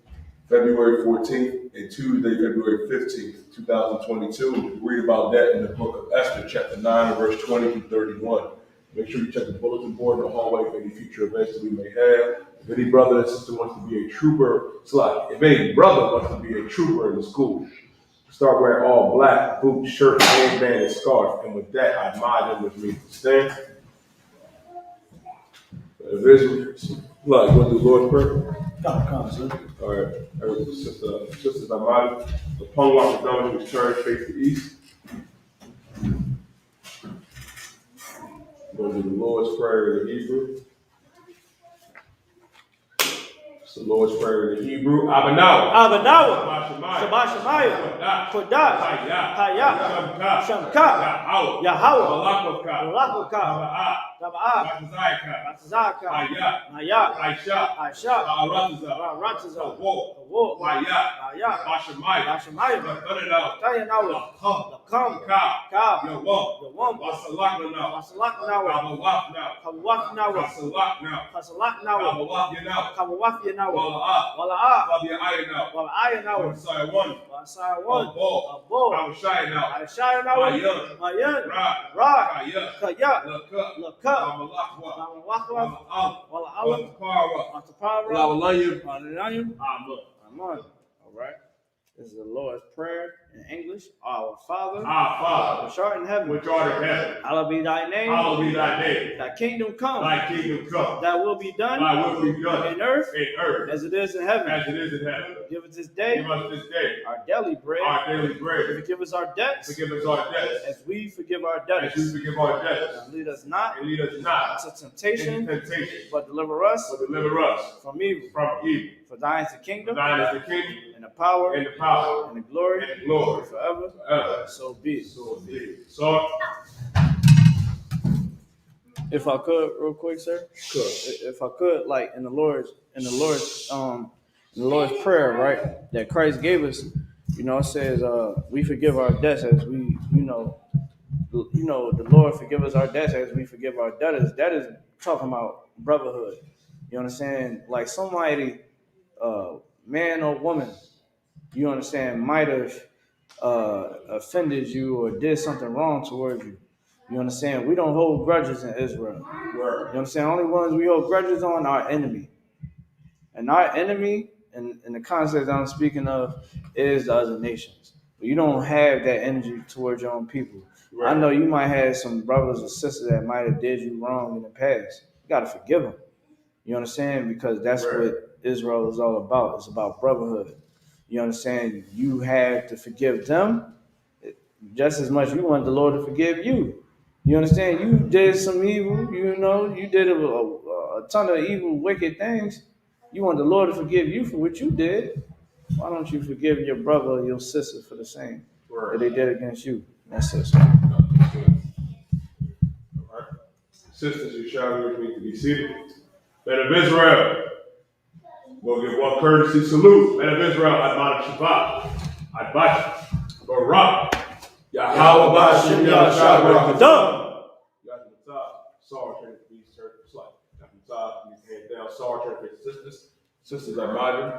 February 14th, and Tuesday, February 15th, 2022. We read about that in the book of Esther, chapter 9, verse 20 through 31. Make sure you check the bulletin board in the hallway for any future events that we may have. If any brother and sister wants to be a trooper, if any brother wants to be a trooper in the school, start wearing all black, boots, shirt, handband, and scarf. And with that, I admire them, which means to stand. If there's, look, you want to do Lord's Prayer? Come, sir. All right, sisters, I'm out. The tongue walk down to turn face to east. We're going to do the Lord's Prayer in the Hebrew. It's the Lord's Prayer in the Hebrew. Abanawa. Shabbat Shemayah. Kodash. Hayah. Shamka. Yahweh. Malakavka. Taba'ah. Batazaka. Hayah. Aisha. Ratiza. Wo. Hayah. Bashamayah. Tayanawa. Lakam. Ka. Yawam. Wasalaknawa. Kawafnawa. Kasalaknawa. Kawafyanawa. Wala'ah. Wala'ayanawa. Wasai one. Abo. Aishayanawa. Mayan. Ra. Kaya. Laka. Wala'alam. Wala'alam. Amen. All right. This is the Lord's Prayer in English. Our Father, which art in heaven, hallowed be thy name. Thy kingdom come. Thy will be done. In earth. As it is in heaven. Give us this day. Our daily bread. Forgive us our debts. As we forgive our debtors. And lead us not into temptation. But deliver us from evil. For thine is the kingdom. And the power. And the glory. Forever. So be it. So, if I could, real quick, sir. Sure. If I could, like in the Lord's prayer, right, that Christ gave us, it says, we forgive our debts as we, the Lord forgive us our debts as we forgive our debtors. That is talking about brotherhood. You understand? Like somebody, man or woman, you understand, might have offended you or did something wrong towards you. You understand? We don't hold grudges in Israel. You understand? Only ones we hold grudges on are our enemy. And our enemy, in the context I'm speaking of, is the other nations. But you don't have that energy towards your own people. Right. I know you might have some brothers or sisters that might have did you wrong in the past. You got to forgive them. You understand? Because that's what Israel is all about. It's about brotherhood. You understand? You have to forgive them just as much you want the Lord to forgive you. You understand? You did some evil, you did a ton of evil, wicked things. You want the Lord to forgive you for what you did. Why don't you forgive your brother or your sister for the same that they did against you? That's it. All right. Sisters, you shall need to be seated. Men of Israel, we'll give one courtesy salute. Men of Israel, Admonish Shabbat, Adbash, Barak, Yahweh Bashem, Yahshua, Kadam. Sorry, turn to be church, like hand down. Sorry, turn to sisters. Sisters, Admonish.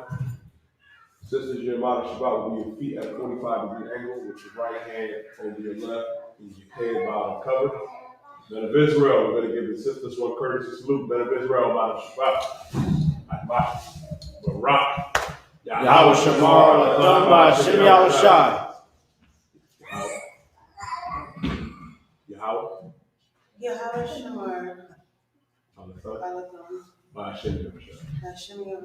Sisters, your Admonish Shabbat will be your feet at a 45-degree angle with your right hand over your left and your head bottom covered. Men of Israel, we're going to give the sisters one courtesy salute. Men of Israel, Admonish Shabbat, Admonish, Barak, Yahweh Shamar, Ladamba, Shem Yahweh Shai. Yahweh. Yahweh Shemar, on the front. Alatham, My shit, Hashem Yahweh.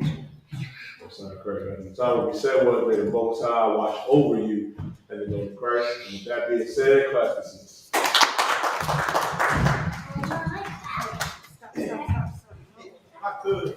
that sounds correct. And the time we said was, may the Most High watch over you and the name of Christ. And with that being said, class dismissed. Stop. I could.